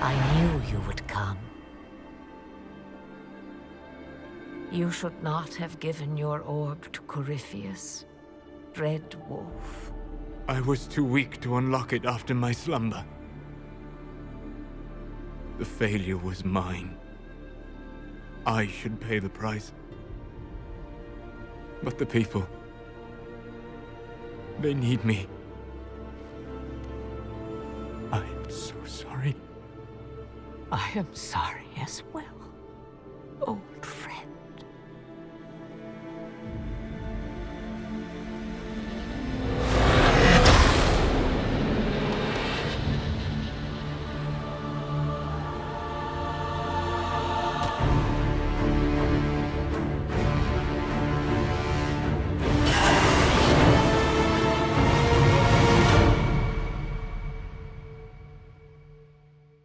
I knew you would come. You should not have given your orb to Corypheus, Red Wolf. I was too weak to unlock it after my slumber. The failure was mine. I should pay the price. But the people... they need me. I am so sorry. I am sorry as well.